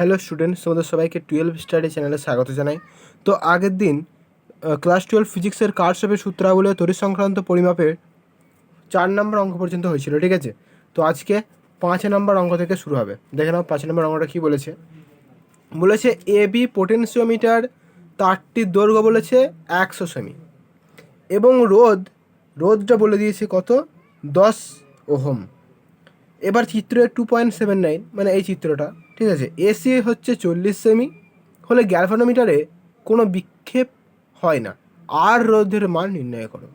Hello students, তোমাদের সবাইকে 12 study চ্যানেলে স্বাগত জানাই। তো আগের দিন ক্লাস 12 ফিজিক্সের কার্শফের সূত্রাবলী তড়িৎ সংক্রান্ত পরিমাপের 4 নম্বর অঙ্ক পর্যন্ত হয়েছিল, ঠিক আছে। তো আজকে 5 নম্বর অঙ্ক থেকে শুরু হবে। দেখে নাও 5 নম্বর অঙ্কটা কী বলেছে। বলেছে এ বি পোটেনশিওমিটার, তারটির দৈর্ঘ্য বলেছে 100 সেমি এবং রোধটা বলে দিয়েছে কত, 10 ওহম। এবার চিত্রে 2.79 মানে এই চিত্রটা, ঠিক আছে। এসি হচ্ছে 40 সেমি হলে গ্যালভানোমিটারে কোনো বিক্ষেপ হয় না। আর রোধের মান নির্ণয় করো।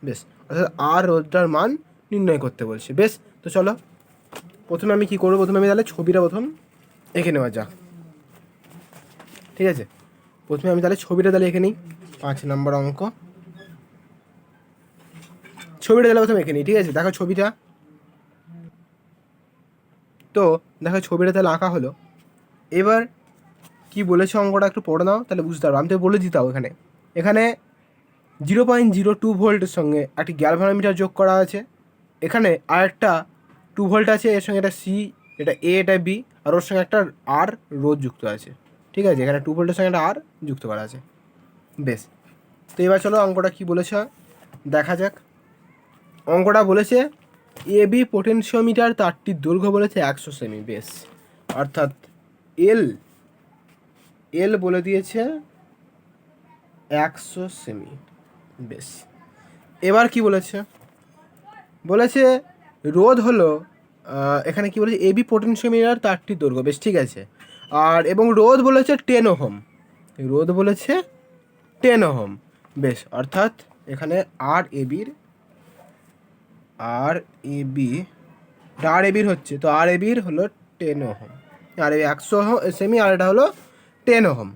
বেশ, অর্থাৎ আর রোধটার মান নির্ণয় করতে বলছে। বেশ, তো চলো প্রথমে আমি কী করবো, প্রথমে আমি তাহলে ছবিটা এঁকে নেওয়া যাক, ঠিক আছে। প্রথমে আমি তাহলে ছবিটা এঁকে নিই। 5 নম্বর অঙ্ক, ছবিটা প্রথমে এঁকে নিই, ঠিক আছে। দেখো ছবিটা, তো দেখো ছবিটা তাহলে আঁকা হলো। এবার কি বলেছে অঙ্কটা একটু পড়ে নাও, তাহলে বুঝতে পারবো। আমি তো বলে দিতাম এখানে 0.02 ভোল্টের সঙ্গে একটি গ্যালভানোমিটার যোগ করা আছে। এখানে আর একটা 2 ভোল্ট আছে, এর সঙ্গে এটা সি, এটা এ, এটা বি, আর ওর সঙ্গে একটা আর রোধ যুক্ত আছে, ঠিক আছে। এখানে 2 ভোল্টের সঙ্গে একটা আর যুক্ত করা আছে। বেশ, তো এবার চলো অঙ্কটা কী বলেছে দেখা যাক। অঙ্কটা বলেছে এ বি পোটেনশিওমিটার, তারটির দৈর্ঘ্য বলেছে 100 সেমি। বেশ, অর্থাৎ এল বলে দিয়েছে 100 সেমি। বেশ, এবার কি বলেছে, রোধ হলো এখানে কি বলেছে, এবি পোটেনশিওমিটার, তারটির দৈর্ঘ্য। বেশ, ঠিক আছে। আর এবং রোধ বলেছে 10 ওহম, রোধ বলেছে 10 ওহম। বেশ, অর্থাৎ এখানে আর এবির হচ্ছে, তো আর এবির হলো 10 ওহম, আর 100 সেমি, আর এটা হলো 10 ওহম,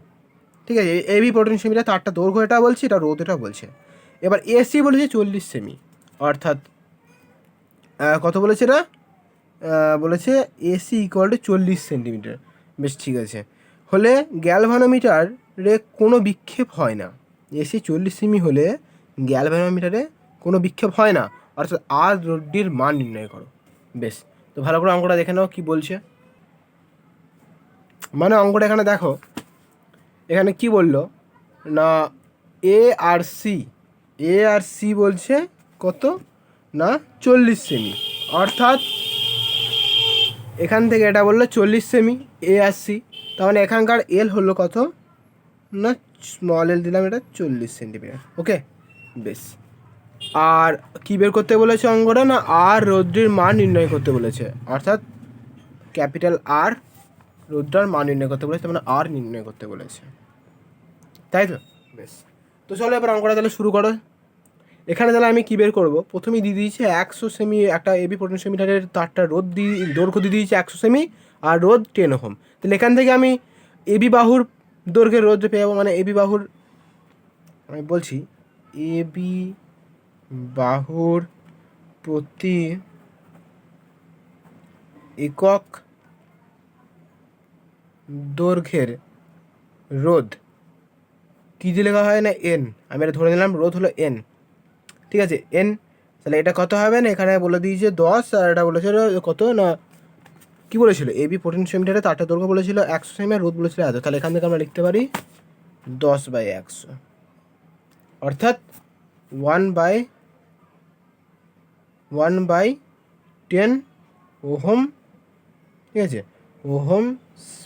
ঠিক আছে। এবি পোটেনশিওমিটার, তারটা দৈর্ঘ্য এটা বলছে, এটা রোধ এটা বলছে। এবার এসি বলেছে 40 সেমি, অর্থাৎ কত বলেছে এটা, বলেছে এসি ইকুয়াল টু 40 সেন্টিমিটার। বেশ, ঠিক আছে। হলে গ্যালভানোমিটারে কোনো বিক্ষেপ হয় না। এসি 40 সেমি হলে গ্যালভানোমিটারে কোনো বিক্ষেপ হয় না, অর্থাৎ আর রোধটির মান নির্ণয় করো। বেশ, তো ভালো করে অঙ্কটা দেখে নাও কী বলছে। মানে অঙ্কটা এখানে দেখো, এখানে কি বললো না, এ আর সি বলছে কত না 40 সেমি, অর্থাৎ এখান থেকে এটা বললো 40 সেমি এ আর সি, তার মানে এখানকার এল হলো কত না, স্মল এল দিলাম, এটা 40 সেন্টিমিটার। ওকে, বেশ। আর কী বের করতে বলেছে অঙ্কটা না, আর রোধটির মান নির্ণয় করতে বলেছে, অর্থাৎ ক্যাপিটাল আর রোধটার মান নির্ণয় করতে বলেছে, মানে আর নির্ণয় করতে বলেছে, তাই তো। বেশ, তো চলো এবার অঙ্কটা তাহলে শুরু করো। এখানে তাহলে আমি কী বের করবো, প্রথমেই দিয়ে দিয়েছে 100 সেমি, একটা এবি পোটেনশিওমিটারের তারটা দৈর্ঘ্য দিয়ে দিয়েছে 100 সেমি, আর রোধ 10 ওহম। তাহলে এখান থেকে আমি এবি বাহুর দৈর্ঘ্যের রোধ পেয়ে যাবো, মানে এবি বাহুর, আমি বলছি এবি বাহুর প্রতি একক দৈর্ঘ্যের রোধ কী দিয়ে লেখা হয় না, এন। আমি এটা ধরে নিলাম রোধ হলো এন, ঠিক আছে, এন। তাহলে এটা কত হবে না, এখানে বলে দিয়েছে 10, আর এটা বলেছিল কত না, কী বলেছিল, এবি পোটেনশিওমিটারে তারটা দৈর্ঘ্য বলেছিল 100 সেমি, আর রোধ বলেছিল এত। তাহলে এখান থেকে আমরা লিখতে পারি 10/100, অর্থাৎ 1/10 ওহম, ঠিক আছে, ওহম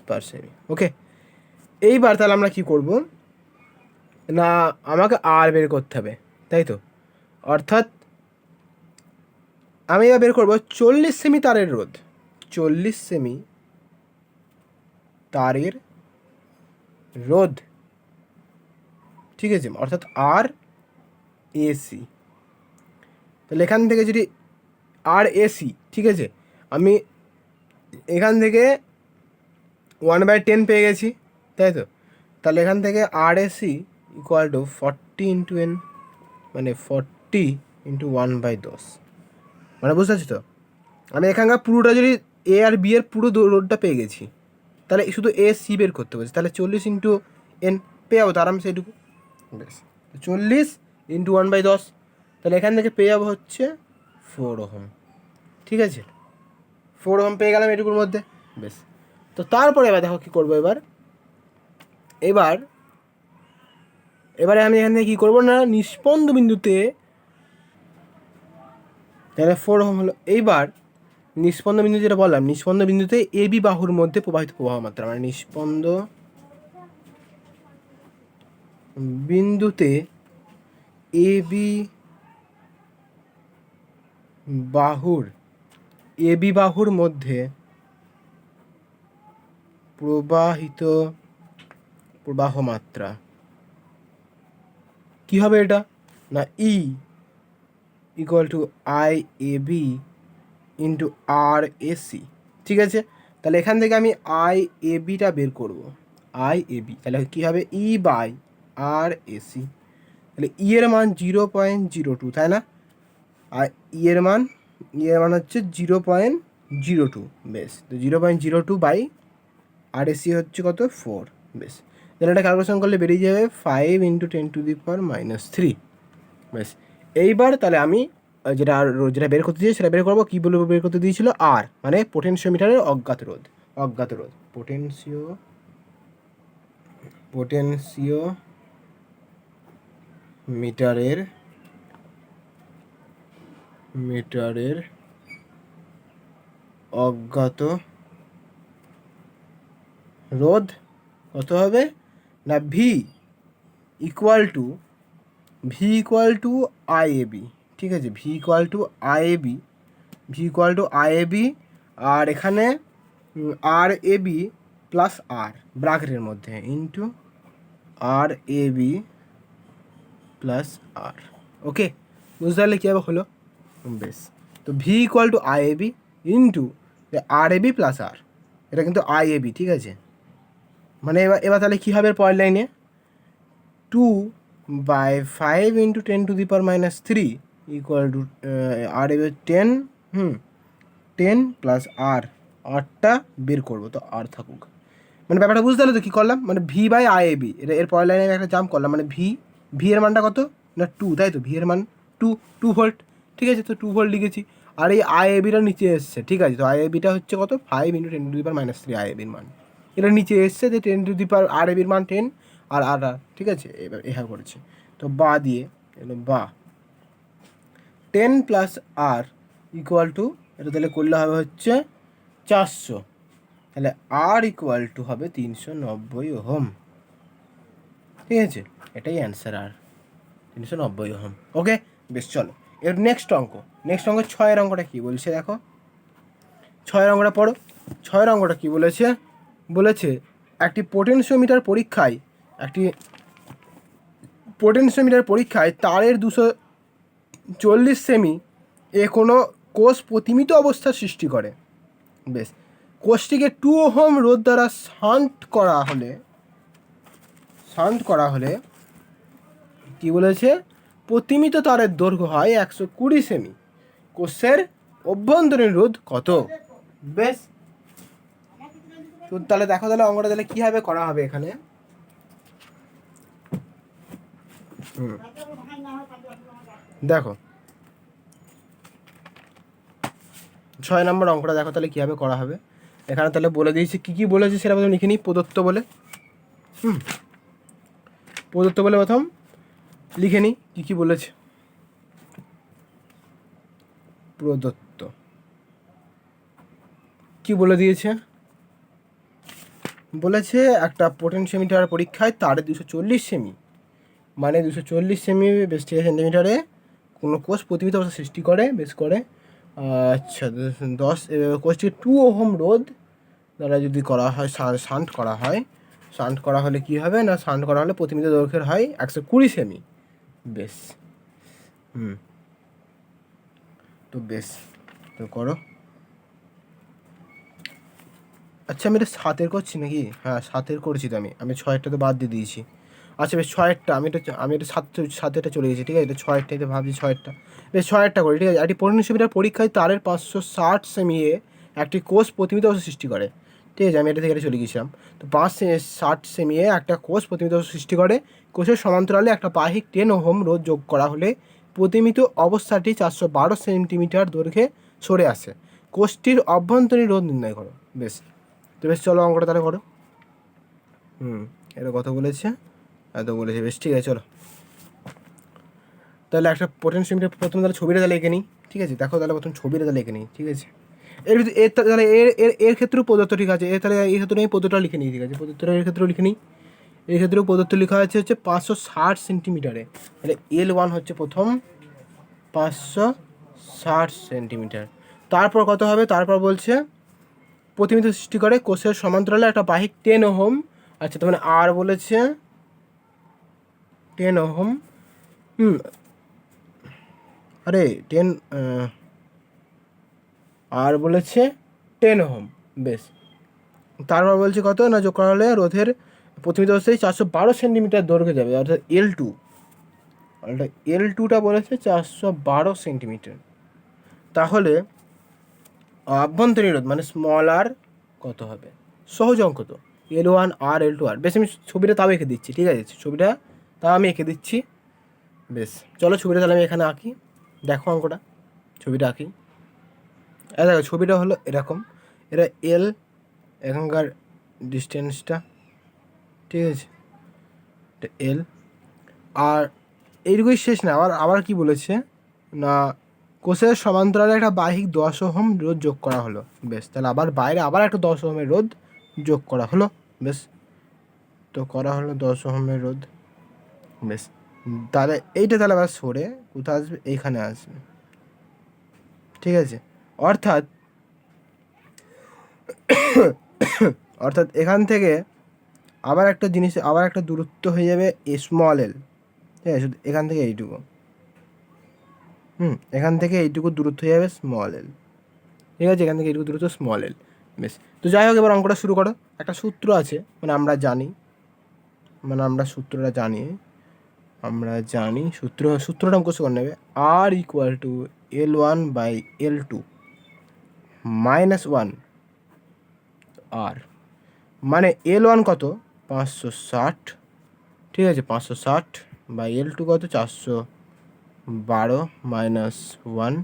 পার সেমি। ওকে, এইবার তাহলে আমরা কী করব না, আমাকে আর বের করতে হবে, তাই তো। অর্থাৎ আমি এবার বের করবো 40 সেমি তারের রোধ, 40 সেমি তারের রোধ, ঠিক আছে, অর্থাৎ আর এসি। তাহলে এখান থেকে যদি আর এসি, ঠিক আছে, আমি এখান থেকে 1/10 পেয়ে গেছি, তাই তো। তাহলে এখান থেকে R AC equal to 40 into N, মানে 40 ইন্টু 1/10, মানে বুঝতে পারছি তো। আমি এখানকার পুরোটা যদি এ আর বি এর পুরো রোডটা পেয়ে গেছি, তাহলে শুধু এ সি বের করতে বলছি, তাহলে 40 ইন্টু এন পেয়ে যাবো তো আরামসে এটুকু। বেশ, 40 ইন্টু 1/10, তাহলে এখান থেকে পেয়ে যাবো হচ্ছে 4 ওহম, ঠিক আছে। 4 ওহম পেয়ে গেলাম এটুকুর মধ্যে। বেশ, তো তারপরে এবার দেখো কী করবো এবারে আমি এখান থেকে কী করবো না, নিষ্পন্দ বিন্দুতে তাহলে 4 ওহম হলো। এইবার নিষ্পন্দ বিন্দু যেটা বললাম, নিষ্পন্দ বিন্দুতে এবি বাহুর মধ্যে প্রবাহিত প্রবাহ মাত্রা, মানে নিষ্পন্দ বিন্দুতে এবি বাহুর মধ্যে প্রবাহিত প্রবাহ মাত্রা কি হবে এটা না, E equal to I A B into R AC. ঠিক আছে, তাহলে এখান থেকে আমি আই এ বিটা বের করব, আই এ বি, তাহলে কী হবে ই বাই আর এসি। তাহলে ই এর মান 0.02, তাই না, আর ই এর মান হচ্ছে 0.02। বেশ, তো 0.02 বাই আর এসি হচ্ছে কত 4। বেশ, তাহলে এটা ক্যালকুলেশন করলে বেরিয়ে যাবে 5 × 10⁻³ বেশ। এইবার তাহলে আমি যেটা বের করতে দিয়েছি সেটা বের করবো। কী বলবো বের করতে দিয়েছিল, আর মানে পোটেনশিওমিটারের অজ্ঞাত রোধ মিটারের অজ্ঞাত রোধ কত হবে না, V equal to I A B. ঠিক আছে, V equal to I A B, আর এখানে R A B plus R ব্র্যাকেটের মধ্যে into R A B plus R. Okay, বুঝতে পারলে কীভাবে হলো। বেশ, তো V equal to I A B into R A B plus R, এটা কিন্তু আই এ বি। ঠিক আছে, মানে এবার তাহলে কী হবে পরের লাইনে, 2/5 × 10⁻³ equal to R A 10, 10 plus আরটা বের করবো, তো আর থাকুক। মানে ব্যাপারটা বুঝতে পারলে তো কী করলাম, মানে V by I A B, এর পরের লাইনে একটা জাম্প করলাম, মানে ভি এর মানটা কত না 2, তাই তো, ভি এর মান 2 ভোল্ট। ঠিক আছে, তো 2 ভোল্ট লিখেছি, আর এই আই এ বিটা নিচে এসছে। ঠিক আছে, তো আই এ বিটা হচ্ছে কত 5 × 10⁻³ আই এ বির মান, এটা নিচে এসছে যে 10 আর এ বির মান 10 আর আর। ঠিক আছে, এবার এভাবে করেছে, তো বা দিয়ে এলো বা 10 প্লাস আর ইকুয়াল টু, এটা তাহলে করলে হবে হচ্ছে 400, তাহলে আর ইকুয়াল টু হবে 390 ওহম। ঠিক আছে, এটাই অ্যান্সার, আর 390 ওহম। ওকে, বেশ, চলো এর নেক্সট অঙ্ক 6-এর অঙ্কটা কী বলছে দেখো। 6-এর অঙ্কটা পড়ো। 6-এর অঙ্কটা কী বলেছে একটি পোটেনশিওমিটার পরীক্ষায় তারের 240 সেমি এ কোনো কোষ প্রতিমিত অবস্থার সৃষ্টি করে। বেশ, কোষটিকে 2 ওহম রোধ দ্বারা শান্ট করা হলে কি বলেছে, প্রতিমিত তারের দৈর্ঘ্য হয় 120 সেমি, কোষের অভ্যন্তরীণ রোধ কত। বেশ, তো তাহলে দেখো তাহলে অঙ্কটা তাহলে কীভাবে করা হবে এখানে। দেখো 6 নম্বর অঙ্কটা দেখো তাহলে কীভাবে করা হবে। এখানে তাহলে বলে দিয়েছি কী বলেছে সেটা প্রথম লিখে নিই। প্রদত্ত বলে প্রথম লিখে নিই কী বলেছে। প্রদত্ত কি বলে দিয়েছে, বলেছে একটা পোটেনশিওমিটার পরীক্ষায় তারে 240 সেমি, মানে 240 সেমি বেশ, ঠিক আছে, সেন্টিমিটারে কোনো কোষ প্রতিমিত অবস্থা সৃষ্টি করে, বেশ করে। আচ্ছা, 10 কোষটিকে 2 ওহম রোধ দ্বারা যদি করা হয়, শান্ট করা হলে কী হবে না, শান্ট করা হলে প্রতিমিত দৈর্ঘ্যের হয় 120 সেমি। বেশ, তো বেশ, তো করো। আচ্ছা, আমি এটা 7-এর করছি নাকি, হ্যাঁ 7-এর করছি, তো আমি 6-এরটা তো বাদ দিয়ে দিয়েছি। আচ্ছা বেশ, 6-এরটা আমি এটা 7-এরটা চলে গেছি। ঠিক আছে, এটা 6-এরটাই ভাবছি 6-এরটা। বেশ, 6-এরটা করি। ঠিক আছে, একটি পোটেনশিওমিটার পরীক্ষায় তারের 560 সেমি এ একটি কোষ প্রতিমিত অবস্থা সৃষ্টি করে। ঠিক আছে, আমি এটা থেকে চলে গেছিলাম। তো 560 সেমি এ একটা কোষ প্রতিমিত অবস্থা সৃষ্টি করে। কোষের সমান্তরালে একটা বাহিক 10 ওহম রোধ যোগ করা হলে প্রতিমিত অবস্থাটি 412 সেন্টিমিটার দৈর্ঘ্যে সরে আসে। কোষটির অভ্যন্তরীণ রোধ নির্ণয় করো। বেশ, তো বেশ চলো অঙ্কটা তাহলে করো। এটা কত বলেছে, এত বলেছে, বেশ ঠিক আছে চলো। তাহলে একটা পোটেনশিওমিটার প্রথমে তাহলে ছবিটা তাহলে এঁকে নিই, ঠিক আছে? দেখো তাহলে প্রথম ছবিটা তাহলে এঁকে নিই, ঠিক আছে? এর ভিতরে এর তাহলে এর এর এর ক্ষেত্রেও প্রদত্ত ঠিক আছে, এর তাহলে এই ক্ষেত্রে আমি প্রদত্তটা লিখে নিই, ঠিক আছে? প্রদত্তটা এর ক্ষেত্রেও লিখে নিই। এর ক্ষেত্রেও প্রদত্ত লেখা হচ্ছে 560 সেন্টিমিটারে। তাহলে L1 হচ্ছে প্রথম 560 সেন্টিমিটার। তারপর কত হবে, তারপর বলছে প্রতিবিম্ব সৃষ্টি করে কোষের সমান্তরালে একটা বাহিক 10 ওহম। আচ্ছা, তার মানে আর বলেছে 10 ওহম। আরে 10 আর বলেছে 10 ওহম। বেশ, তারপর বলছে কত না, যোগ করা হলে রোধের প্রতিবিম্ব অবস্থায় 412 সেন্টিমিটার দৈর্ঘ্য যাবে, অর্থাৎ L2টা বলেছে 412 সেন্টিমিটার। তাহলে অভ্যন্তরীণ রোধ মানে স্মল আর কত হবে? সহজ অঙ্ক তো, L1 আর L2 আর। বেশ, আমি ছবিটা তাও এঁকে দিচ্ছি, ঠিক আছে? ছবিটা তাও আমি এঁকে দিচ্ছি। বেশ চলো ছবিটা তাহলে আমি এখানে আঁকি, দেখো অঙ্কটা, ছবিটা আঁকি। দেখো ছবিটা হলো এরকম, এটা এল, এখানকার ডিস্টেন্সটা, ঠিক আছে? এটা এল। আর এইটুকুই শেষ না, আবার আবার কি বলেছে না, কোষের সমান্তরালে একটা বাহিক 10 ওহম রোধ যোগ করা হলো। বেশ, তাহলে আবার বাইরে আবার একটা 10 ওহমের রোধ যোগ করা হলো। বেশ, তো করা হলো 10 ওহমের রোধ। বেশ, তাহলে এইটা তাহলে আবার সরে কোথায় আসবে, এইখানে আসবে, ঠিক আছে? অর্থাৎ অর্থাৎ এখান থেকে আবার একটা জিনিস, আবার একটা দূরত্ব হয়ে যাবে স্মল এল, ঠিক আছে? শুধু এখান থেকে এইটুকু, এখান থেকে এইটুকু দূরত্ব হয়ে যাবে স্মল এল, ঠিক আছে? এখান থেকে এইটুকু দূরত্ব স্মল এল। বেশ, তো যাই হোক এবার অঙ্কটা শুরু করো। একটা সূত্র আছে, মানে আমরা জানি, আমরা সূত্রটা জানি সূত্রটা মুখস্থ করে নেবে। আর ইকুয়াল টু L1/L2 -1 আর, মানে L1 কত 560, ঠিক আছে? 560/L2 কত 412 -1,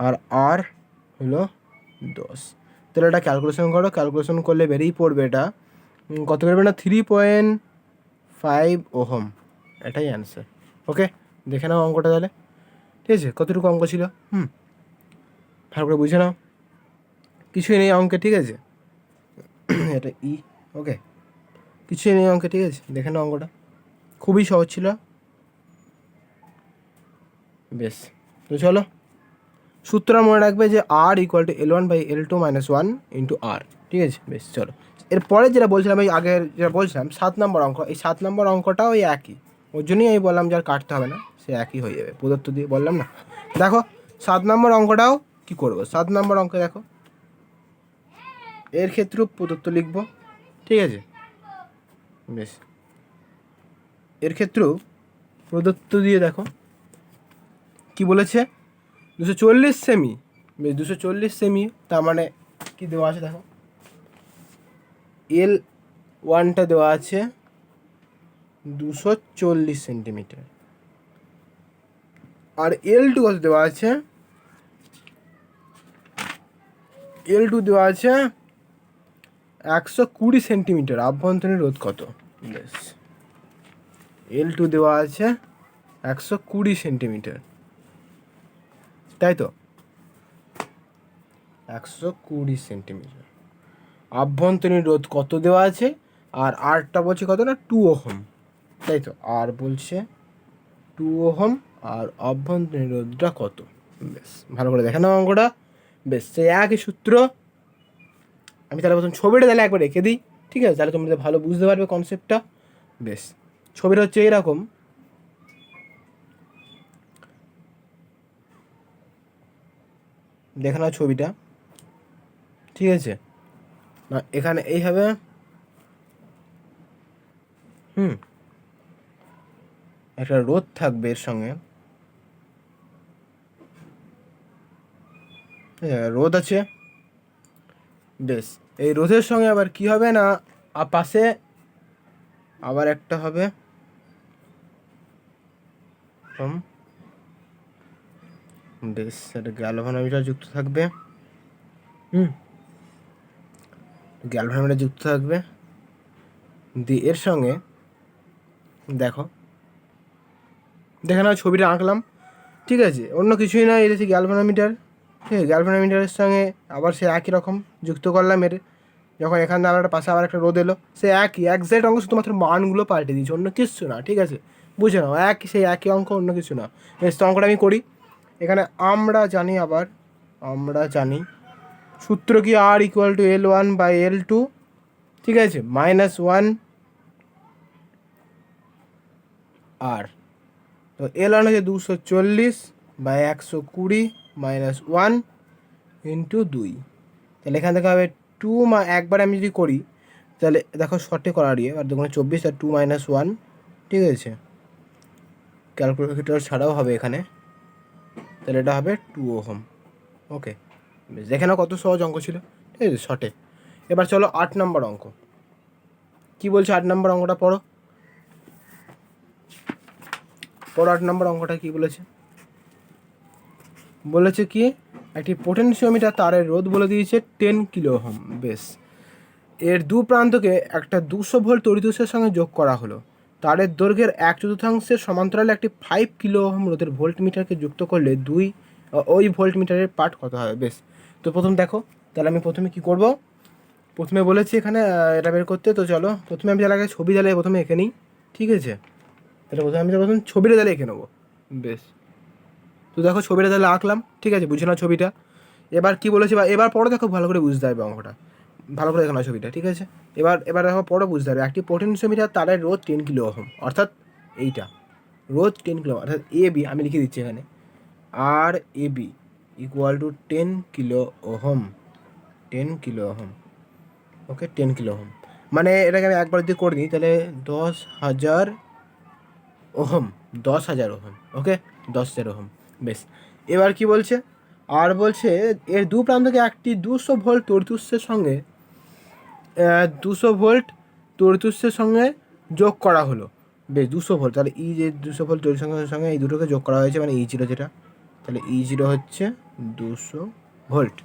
আর আর হলো 10। তাহলে এটা ক্যালকুলেশন করো, ক্যালকুলেশন করলে বেরিয়ে পড়বে এটা কত বেরোবে না, 3.5 ওহম। এটাই অ্যান্সার। ওকে, দেখে নাও অঙ্কটা তাহলে, ঠিক আছে? কতটুকু অঙ্ক ছিল, ভালো করে বুঝে নাও, কিছুই নেই অঙ্কে, ঠিক আছে? এটা ওকে, কিছুই নেই অঙ্কে, ঠিক আছে? দেখে নাও অঙ্কটা, খুবই সহজ ছিল। বেশ, তো চলো সূত্রটা মনে রাখবে যে আর ইকুয়াল টু L1/L2 -1 ইন্টু আর, ঠিক আছে? বেশ চলো, এরপরে যেটা বলছিলাম, এই আগের যেটা বলছিলাম 7 নম্বর অঙ্ক, এই 7 নম্বর অঙ্কটাও ওই একই, ওর জন্যই আমি বললাম যে আর কাটতে হবে না, সে একই হয়ে যাবে, প্রদত্ত দিয়ে বললাম না। দেখো 7 নম্বর অঙ্কটাও কি করবো, 7 নম্বর অঙ্ক দেখো, এর ক্ষেত্রেও প্রদত্ত লিখবো, ঠিক আছে? বেশ, এর ক্ষেত্রেও প্রদত্ত দিয়ে দেখো কি বলেছে, 240 সেমি। বেশ, 240 সেমি, তার মানে কি দেওয়া আছে দেখো, L1টা দেওয়া আছে 240 সেন্টিমিটার, আর L2 কত দেওয়া আছে, L2 দেওয়া আছে 120 সেন্টিমিটার। আভ্যন্তরীণ রোধ কত? বেশ, L2 দেওয়া আছে 120 সেন্টিমিটার, তাই তো? 120 সেন্টিমিটার আভ্যন্তরীণ রোধ কত দেওয়া আছে, আর আরটা বলছে কত না 2 ওহম, তাই তো? আর বলছে 2 ওহম, আর অভ্যন্তরীণ রোধটা কত? বেশ, ভালো করে দেখে নাও অঙ্কটা। বেশ, সেই একই সূত্র, আমি তাহলে প্রথম ছবিটা তাহলে একবার রেখে দিই, ঠিক আছে? তাহলে তোমরা ভালো বুঝতে পারবে কনসেপ্টটা। বেশ, ছবিটা হচ্ছে এরকম, দেখে নাও ছবিটা, ঠিক আছে? না এখানে এইভাবে একটা রোধ থাকবে এর সঙ্গে, রোধ আছে। বেশ, এই রোধের সঙ্গে আবার কি হবে না, পাশে আবার একটা হবে বেশ, একটা গ্যালভানোমিটার যুক্ত থাকবে। গ্যালভানোমিটার যুক্ত থাকবে, দিয়ে এর সঙ্গে দেখো দেখে নাও ছবিটা আঁকলাম, ঠিক আছে, অন্য কিছুই না, এটা হচ্ছে গ্যালভানোমিটার। ঠিক আছে, গ্যালভানোমিটারের সঙ্গে আবার সে একই রকম যুক্ত করলাম এর, যখন এখান থেকে আবার একটা পাশে আবার একটা রোদ এলো, সে একই একজ্যাক্ট অঙ্ক, শুধুমাত্র মানগুলো পাল্টে দিয়েছে, অন্য কিচ্ছু না। ঠিক আছে, বুঝে নাও, সেই একই অঙ্ক, অন্য কিছু না। বেশ, তো অঙ্কটা আমি করি। এখানে আমরা জানি সূত্র কি, আর ইকুয়াল টু L1/L2, ঠিক আছে, -1 আর, তো L1 হচ্ছে 240/120 -1 × 2, তাহলে এখান থেকে হবে 2, একবার আমি যদি করি তাহলে দেখো শর্টে করা দিয়ে, আর দেখুন 24 আর 2 - 1, ঠিক আছে, ক্যালকুলেটর ছাড়াও হবে এখানে, তাহলে এটা হবে 2 ওহম। ওকে, বেশ, দেখে নাও কত সহজ অঙ্ক ছিল, ঠিক আছে, শর্টে। এবার চলো 8 নম্বর অঙ্ক। কি বলছে 8 নম্বর অঙ্কটা পড়ো। 8 নম্বর অঙ্কটা কি বলেছে? বলেছে কি, একটি পোটেনশিওমিটার তারের রোধ বলে দিয়েছে 10 কিলো ওহম। বেশ, এর দু প্রান্তকে একটা 200 ভোল্ট তড়িৎ উৎসের সঙ্গে যোগ করা হলো। তারের দৈর্ঘ্যের 1/4 সমান্তরালে একটি 5 কিলো ওহম রোধের ভোল্টমিটারকে যুক্ত করলে ওই ভোল্টমিটারের পাঠ কত হবে? বেশ, তো প্রথম দেখো, তাহলে আমি প্রথমে কি করব, প্রথমে বলেছি এখানে এটা বের করতে, তো চলো প্রথমে আমি আগে ছবি জ্বালিয়ে প্রথমে এঁকে নিই, ঠিক আছে, তাহলে প্রথমে ছবিটা জ্বালিয়ে এঁকে নেবো। বেশ, তো দেখো ছবিটা তাহলে আঁকলাম, ঠিক আছে, বুঝে নাও ছবিটা। এবার কি বলেছে, বা এবার পরে দেখো ভালো করে বুঝতে হবে অঙ্কটা, ভালো করে দেখো না ছবিটা, ঠিক আছে। এবার দেখো পরে বুঝতে হবে, একটি পোটেনশিওমিটার তারের রোধ 10 কিলো ওহম, অর্থাৎ এইটা রোধ 10 কিলো, অর্থাৎ AB আমি লিখে দিচ্ছি এখানে, RAB equal to 10 kilo ohm, 10 kilo ohm. Okay, 10 kilo ohm, মানে এটাকে আমি একবার যদি করে দিই তাহলে 10,000 ওহম, 10,000 ওহম। ওকে, 10,000 ওহম। বেশ, এবার কি বলছে, আর বলছে এর দু প্রান্তকে একটি 200 ভোল্ট তড়িৎ উৎসের সঙ্গে 200 ভোল্ট তড়িৎ উৎসের সঙ্গে যোগ করা হলো। বেশ, 200 ভোল্ট, তাহলে যে 200 ভোল্ট তড়িৎ সঙ্গে এই দুটোকে যোগ করা হয়েছে, মানে E0 যেটা, তাহলে E0 হচ্ছে 200 ভোল্ট।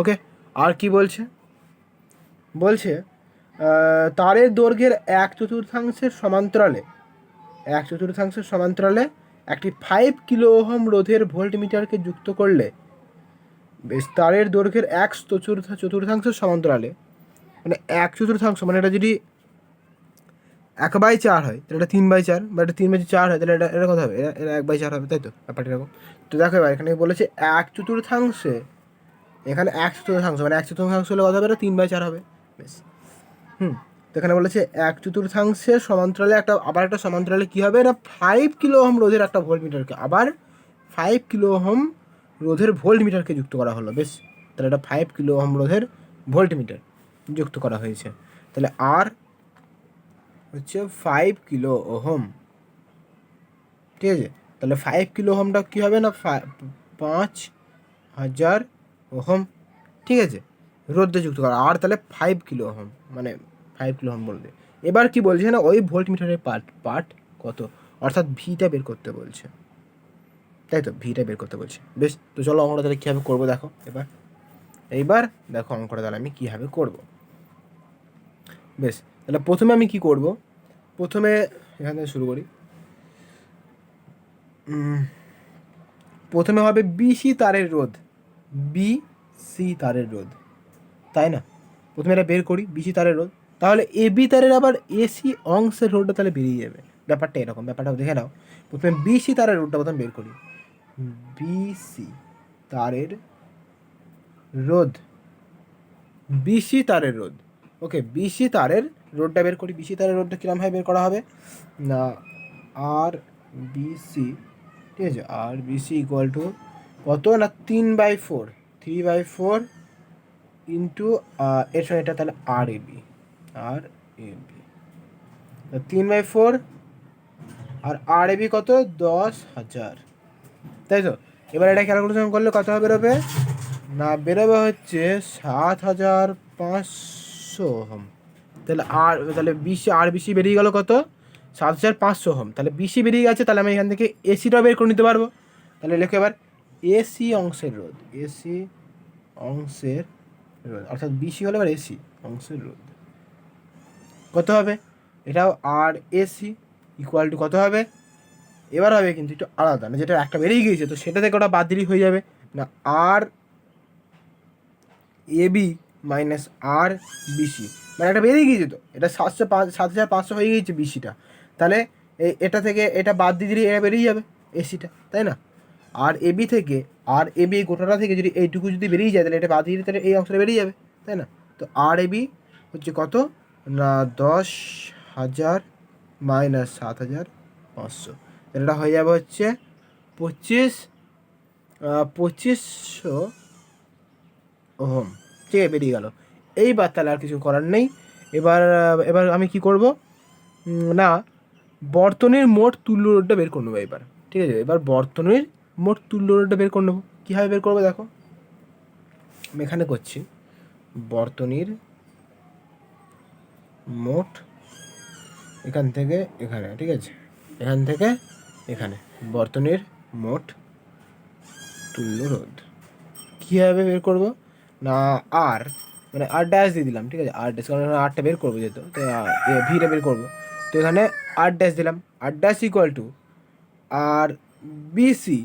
ওকে, আর কি বলছে, তারের দৈর্ঘ্যের 1/4 সমান্তরালে একটি 5 কিলো ওহম রোধের ভোল্টমিটারকে যুক্ত করলে, বেশ, তারের দৈর্ঘ্যের 1/4 সমান্তরালে, মানে 1/4, মানে এটা যদি 1/4 হয় তাহলে এটা 3/4, বা এটা 3/4 হয় তাহলে এটা কথা হবে, এটা 1/4 হবে, তাই তো ব্যাপারটা এরকম। তো দেখো এবার এখানে বলেছে 1/4, এখানে 1/4, মানে 1/4 হলে কথা হবে, এটা 3/4 হবে। বেশ, তো এখানে বলেছে 1/4 সমান্তরালে আবার একটা সমান্তরালে কী হবে, এটা 5 কিলো ওহম রোধের একটা ভোল্টমিটারকে, আবার 5 কিলো ওহম রোধের ভোল্টমিটারকে যুক্ত করা হলো। বেশ, তাহলে এটা 5 কিলো ওহম রোধের ভোল্টমিটার যুক্ত করা হয়েছে, তাহলে আর হচ্ছে 5 কিলো ওহম, ঠিক আছে, তাহলে 5 কিলো ওহমটা কী হবে না, 5,000 ওহম, ঠিক আছে, রোধে যুক্ত করা, আর তাহলে 5 কিলো ওহম, মানে 5 কিলো ওহম বলতে। এবার কি বলছে না, ওই ভোল্টমিটারের পার্ট কত, অর্থাৎ ভিটা বের করতে বলছে, তাই তো, ভিটা বের করতে বলছে। বেশ, তো চলো অঙ্কটা তাহলে কীভাবে করবো দেখো। এইবার দেখো অঙ্কটা তাহলে আমি কীভাবে করবো। বেশ, তাহলে প্রথমে আমি কি করব, প্রথমে এখান থেকে শুরু করি। প্রথমে হবে বিসি তারের রোধ, তাই না, প্রথমে এটা বের করি বিসি তারের রোধ, তাহলে এবি তারের আবার এসি অংশের রোধটা তাহলে বেরিয়ে যাবে। ব্যাপারটা এরকম, ব্যাপারটা দেখে নাও, প্রথমে বিসি তারের রোধটা প্রথমে বের করি, বিসি তারের রোধ, ওকে, বিসি তারের রোধটা বের করি। বিসি তারের রোধটা কীরকমভাবে বের করা হবে না, আর বিসি, ঠিক আছে, আর বিসি ইকুয়াল টু কত না 3/4 ইন্টু এর সঙ্গে এটা, তাহলে আর এবি 3/4, আর আর এবি কত 10,000, তাই তো। এবার এটা ক্যালকুলেশন করলে কত বেরোবে না, বেরোবে হচ্ছে 7,500 ওহম। তাহলে বিসি বেরিয়ে গেল কত, 7,500 ওহম। তাহলে বিসি বেরিয়ে গেছে, তাহলে আমি এখান থেকে এসিটাও বের করে নিতে পারবো। তাহলে লেখো এবার এসি অংশের রোধ, অর্থাৎ বিসি হলো এবার এসি অংশের রোধ কত হবে? এটাও আর এসি ইকুয়াল টু কত হবে? এবার হবে কিন্তু একটু আলাদা, না যেটা একটা বেরিয়ে গিয়েছে তো সেটা থেকে ওটা বাদ দিলেই হয়ে যাবে না, আর এবি মাইনাস আর বিসি, মানে একটা বেরিয়ে গিয়েছে তো, এটা 7,500 হয়ে গিয়েছে বিসিটা, তাহলে এটা থেকে এটা বাদ দিয়ে দিলে এটা বেরিয়ে যাবে এসিটা, তাই না? আর এবি থেকে, আর এবি গোটাটা থেকে যদি এইটুকু যদি বেরিয়ে যায় তাহলে এটা বাদ দিয়ে দিলে তাহলে এই অংশটা বেরিয়ে যাবে, তাই না? তো আর এবি হচ্ছে কত না 10,000 মাইনাস 7,500, তাহলে এটা হয়ে যাবে হচ্ছে 2500 ওহম। ঠিক আছে, বেরিয়ে গেল। এইবার তাহলে আর কিছু করার নেই। এবার এবার আমি কি করব না, বর্তনীর মোট তুল্য রোধটা বের করে নেবো এবার। ঠিক আছে, এবার বর্তনীর মোট তুল্য রোধটা বের করে নেবো। কীভাবে বের করবো দেখো, আমি এখানে করছি বর্তনীর মোট, এখান থেকে এখানে, ঠিক আছে, এখান থেকে এখানে বর্তনীর মোট তুল্য রোধ কীভাবে বের করব না, আর মানে আর ড্যাশ দিয়ে দিলাম, ঠিক আছে, আর ড্যাশ, কারণ আরটা বের করবো যেহেতু, তো ভিটা বের করবো, তো এখানে আর ড্যাশ দিলাম, R dash equal to R BC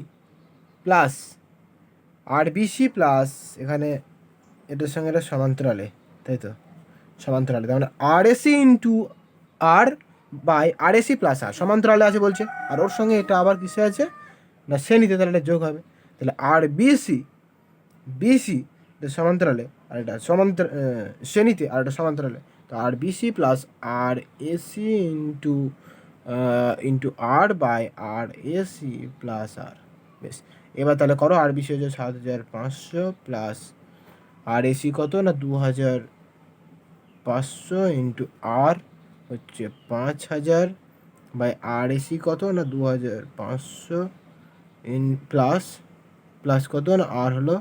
plus, R BC plus এখানে এটার সঙ্গে এটা সমান্তরালে, তাই তো, সমান্তরালে, তার মানে R AC into R by R AC plus R, সমান্তরালে আছে বলছে, আর ওর সঙ্গে এটা আবার কিসে আছে না শ্রেণীতে, তাহলে এটা যোগ হবে, তাহলে আর বিসি বিসি সমান্তরালে, আর এটা শ্রেণীতে, আর এটা সমান্তরালে, তো R BC plus R AC into into R by R AC plus R. বেশ, এবার তাহলে করো, আর বিসি হচ্ছে 7,500 প্লাস আর এসি কত না 2,500 ইন্টু আর হচ্ছে 5,000 বাই আর এসি কত না 2,500 ইন প্লাস প্লাস কত না আর হলো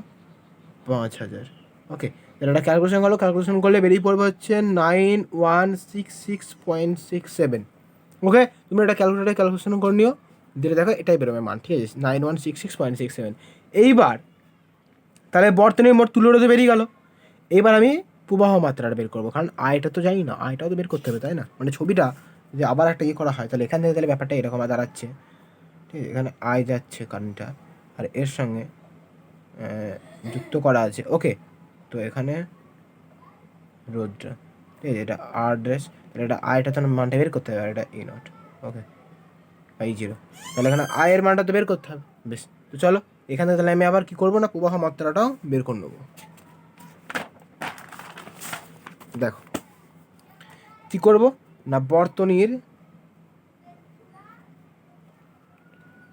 5,000। ওকে, তাহলে এটা ক্যালকুলেশন করলো, ক্যালকুলেশন করলে বেরিয়ে পড়বে হচ্ছে 9166.67। ওকে, তুমি এটা ক্যালকুলেশন করে নিও, দিলে দেখো এটাই বেরোবে মান, ঠিক আছে, 9166.67। এইবার তাহলে বর্তনীর মোট তুল্য রোধে বেরিয়ে গেল। এইবার আমি প্রবাহ মাত্রাটা বের করবো, কারণ আয়টা তো জানি না, আয়টাও তো বের করতে হবে, তাই না? মানে ছবিটা যে আবার একটা ইয়ে করা হয়, তাহলে এখান থেকে তাহলে ব্যাপারটা এরকম দাঁড়াচ্ছে, ঠিক আছে, এখানে আয় যাচ্ছে কারেন্টটা, আর এর সঙ্গে যুক্ত করা আছে। ওকে, তো এখানে রোদটা, ঠিক আছে, এটা আর ড্রেস, তাহলে এটা আয়টা তো মানটা বের করতে হবে, আর এটা ই নট, ওকে, আই জিরো, তাহলে এখানে আয়ের মানটা তো বের করতে হবে। বেশ, তো চলো এখানে তাহলে আমি আবার কি করবো না প্রবাহ মাত্রাটাও বের করে নেবো। দেখো কি করব না, বর্তনীর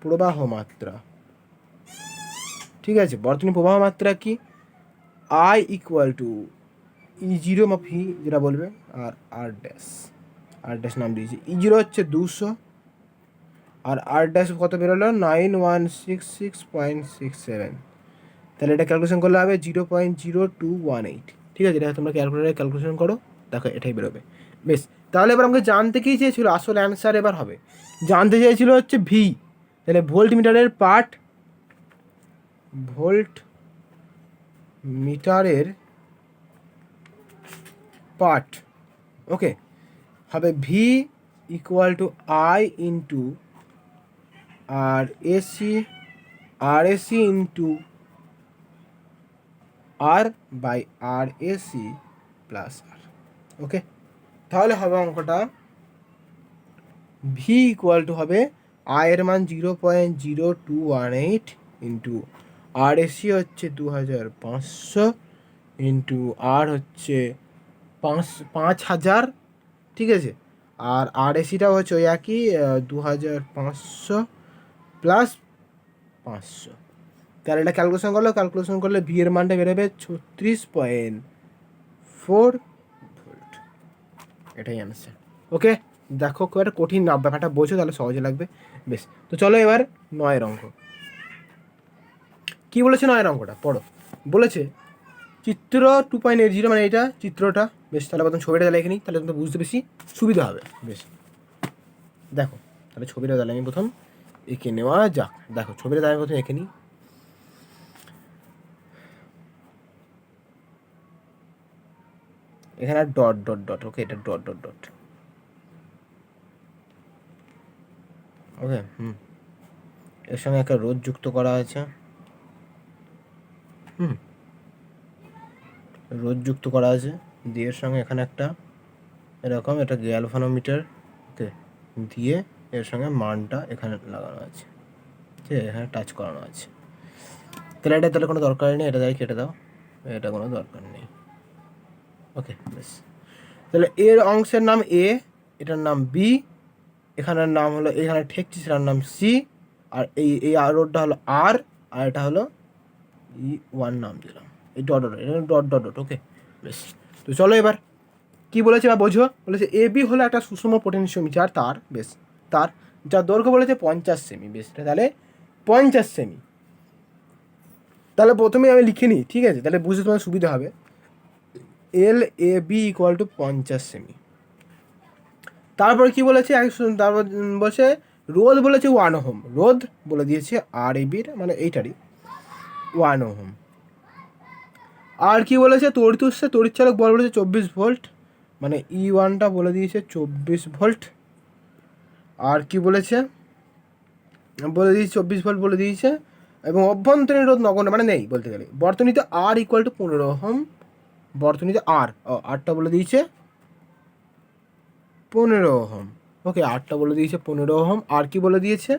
প্রবাহ মাত্রা, ঠিক আছে, বর্তনী প্রবাহ মাত্রা কি, I equal to E zero বা ভি যেটা বলবে, আর আর ড্যাশ, আর ড্যাশ নাম দিয়েছি, ই জিরো হচ্ছে 200, আর আর ড্যাশ কত বেরোলো 9166.67, তাহলে এটা ক্যালকুলেশন করলে হবে 0.0218। ঠিক আছে, এটা তোমরা ক্যালকুলেটারে ক্যালকুলেশন করো, দেখো এটাই বেরোবে। বেশ, তাহলে এবার আমাকে জানতে কী চেয়েছিল, আসল অ্যান্সার এবার হবে, জানতে চেয়েছিল হচ্ছে ভি, তাহলে ভোল্ট মিটারের পার্ট, ভোল্ট মিটারের পার্ট, ওকে, হবে V equal to I into R AC into R by R AC plus R. Okay, তাহলে হবে অঙ্কটা ভি ইকুয়াল টু হবে আয়ের মান 0.0218 ইন্টু আর এসি হচ্ছে 2,500 ইন্টু আর হচ্ছে 5,000, ঠিক আছে, আর আর এসিটাও হচ্ছে ওই একই 2,500 প্লাস 500, তাহলে এটা ক্যালকুলেশন করলে ভি এর মানটা বেরোবে 36.4 ভোল্ট, এটাই অ্যান্সার। ওকে, দেখো খুব একটা কঠিন না, ব্যাপারটা বোঝো তাহলে সহজে লাগবে। বেশ, তো চলো এবার 9 অঙ্ক। কী বলেছে 9 অঙ্কটা পড়ো, বলেছে চিত্র 2.80, মানে এটা চিত্রটা। বেশ, তাহলে প্রথম ছবিটা তাহলে এঁকে নিই, তাহলে তোমার বুঝতে বেশি সুবিধা হবে। বেশ, দেখো তাহলে ছবিটা তাহলে আমি প্রথম এঁকে নেওয়া যাক। দেখো ছবিটা তাহলে আমি প্রথম এঁকে নিই। এখানে ডট ডট ডট, ওকে, এটা ডট ডট ডট, ওকে। এর সঙ্গে একটা রোধ যুক্ত করা আছে, রোধ যুক্ত করা আছে, দিয়ে এর সঙ্গে এখানে একটা এরকম একটা গ্যালভানোমিটার, ওকে, দিয়ে এর সঙ্গে মানটা এখানে লাগানো আছে, ঠিক আছে, এখানে টাচ করানো আছে। তাহলে এটা তাহলে কোনো দরকার নেই, এটা তাই কেটে দাও, এটা কোনো দরকার নেই, ওকে, বেশ। তাহলে এর অংশের নাম এ, এটার নাম বি, এখানের নাম হলো, এখানে ঠেকছি সেটার নাম সি, আর এই রোডটা হলো আর এটা হলো E1 নাম দিলাম, এই ডট ডট, এটা ডট ডট ডট, ওকে, বেশ। তো চলো এবার কি বলেছে বা বোঝো, বলেছে এ বি হলো একটা সুষম পোটেনশিওমিটার তার, বেশ, তার যার দৈর্ঘ্য বলেছে 50 সেমি, বেশ, তাহলে 50 সেমি। তাহলে প্রথমে আমি লিখে নিই, ঠিক আছে, তাহলে বুঝতে তোমার সুবিধা হবে। এল A B equal to 50 semi. তারপর কি বলেছে, তারপর বলছে রোধ বলেছে 1 ওহম, রোধ বলে দিয়েছে আর এ বির, মানে এইটারই 1 ওহম। আর কি বলেছে, তড়িৎ উৎসে তড়িৎচালক বল বলেছে 24 ভোল্ট, মানে E1টা বলে দিয়েছে 24 ভোল্ট। আর কি বলেছে, বলে দিয়েছে 24 ভোল্ট বলে দিয়েছে, এবং অভ্যন্তরীণ রোধ নগণ্য, মানে নেই বলতে গেলে। বর্তনীতে আর ইকুয়াল টু 15 ওহম, বর্তনীতে আরটা বলে দিয়েছে 15 ওহম, ওকে, আরটা বলে দিয়েছে 15 ওহম। আর কি বলে দিয়েছে,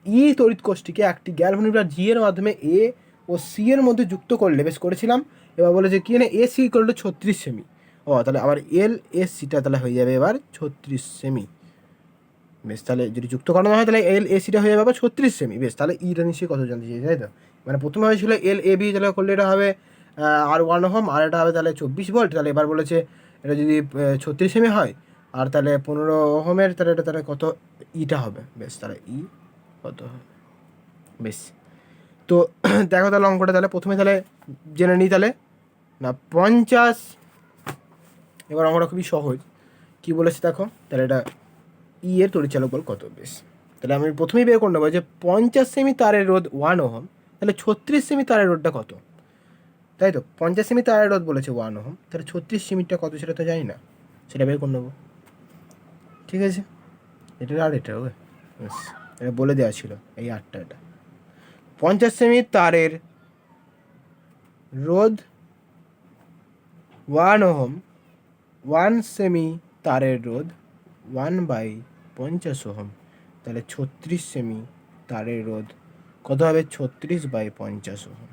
ই তড়িৎ কোষটিকে একটি গ্যালভানোমিটার জি এর মাধ্যমে এ ও সি এর মধ্যে যুক্ত করলে, বেশ করেছিলাম। এবার বলেছে কি না, এ সি ইকুয়াল টু 36 সেমি, তাহলে আবার এল এস সিটা তাহলে হয়ে যাবে এবার 36 সেমি, বেশ। তাহলে যদি যুক্ত করানো হয় তাহলে এল এ সিটা হয়ে যাবে আবার 36 সেমি, বেশ। তাহলে ইটা নিশ্চয়ই কত জানতে চাই, তাই তো, মানে প্রথমে হয়েছিল এল এ বি, তাহলে করলে এটা হবে আর 1 ওহম, আর এটা হবে তাহলে 24 ভোল্ট। তাহলে এবার বলেছে এটা যদি 36 সেমি হয়, আর তাহলে 15 ওহমের, তাহলে এটা তাহলে কত ইটা হবে, বেশ, তাহলে ই কত হবে, বেশ। তো দেখো তাহলে অঙ্কটা, তাহলে প্রথমে তাহলে জেনে নিই, তাহলে না 50, এবার অঙ্কটা খুবই সহজ। কি বলেছে দেখো, তাহলে এটা ই এর তড়িৎচালক বল কত, বেশ। তাহলে আমি প্রথমেই বের করে নেবো যে 50 সেমি তারের রোধ 1 ওহম, তাহলে 36 সেমি তারের রোধটা কত, তাই তো। 50 সেমি তারের রোধ বলেছে 1 ওহম, তাহলে 36 সেমিটা কত সেটা তো জানি না, সেটা বের করে নেবো, ঠিক আছে। এটা আর এটা, ওকে, বেশ, এটা বলে দেওয়া ছিল এই আটটা, এটা 50 সেমি তারের রোধ 1 ওহম, 1 সেমি তারের রোধ 1/50 ওহম, তাহলে 36 সেমি তারের রোধ কত হবে, 36/50 ওহম।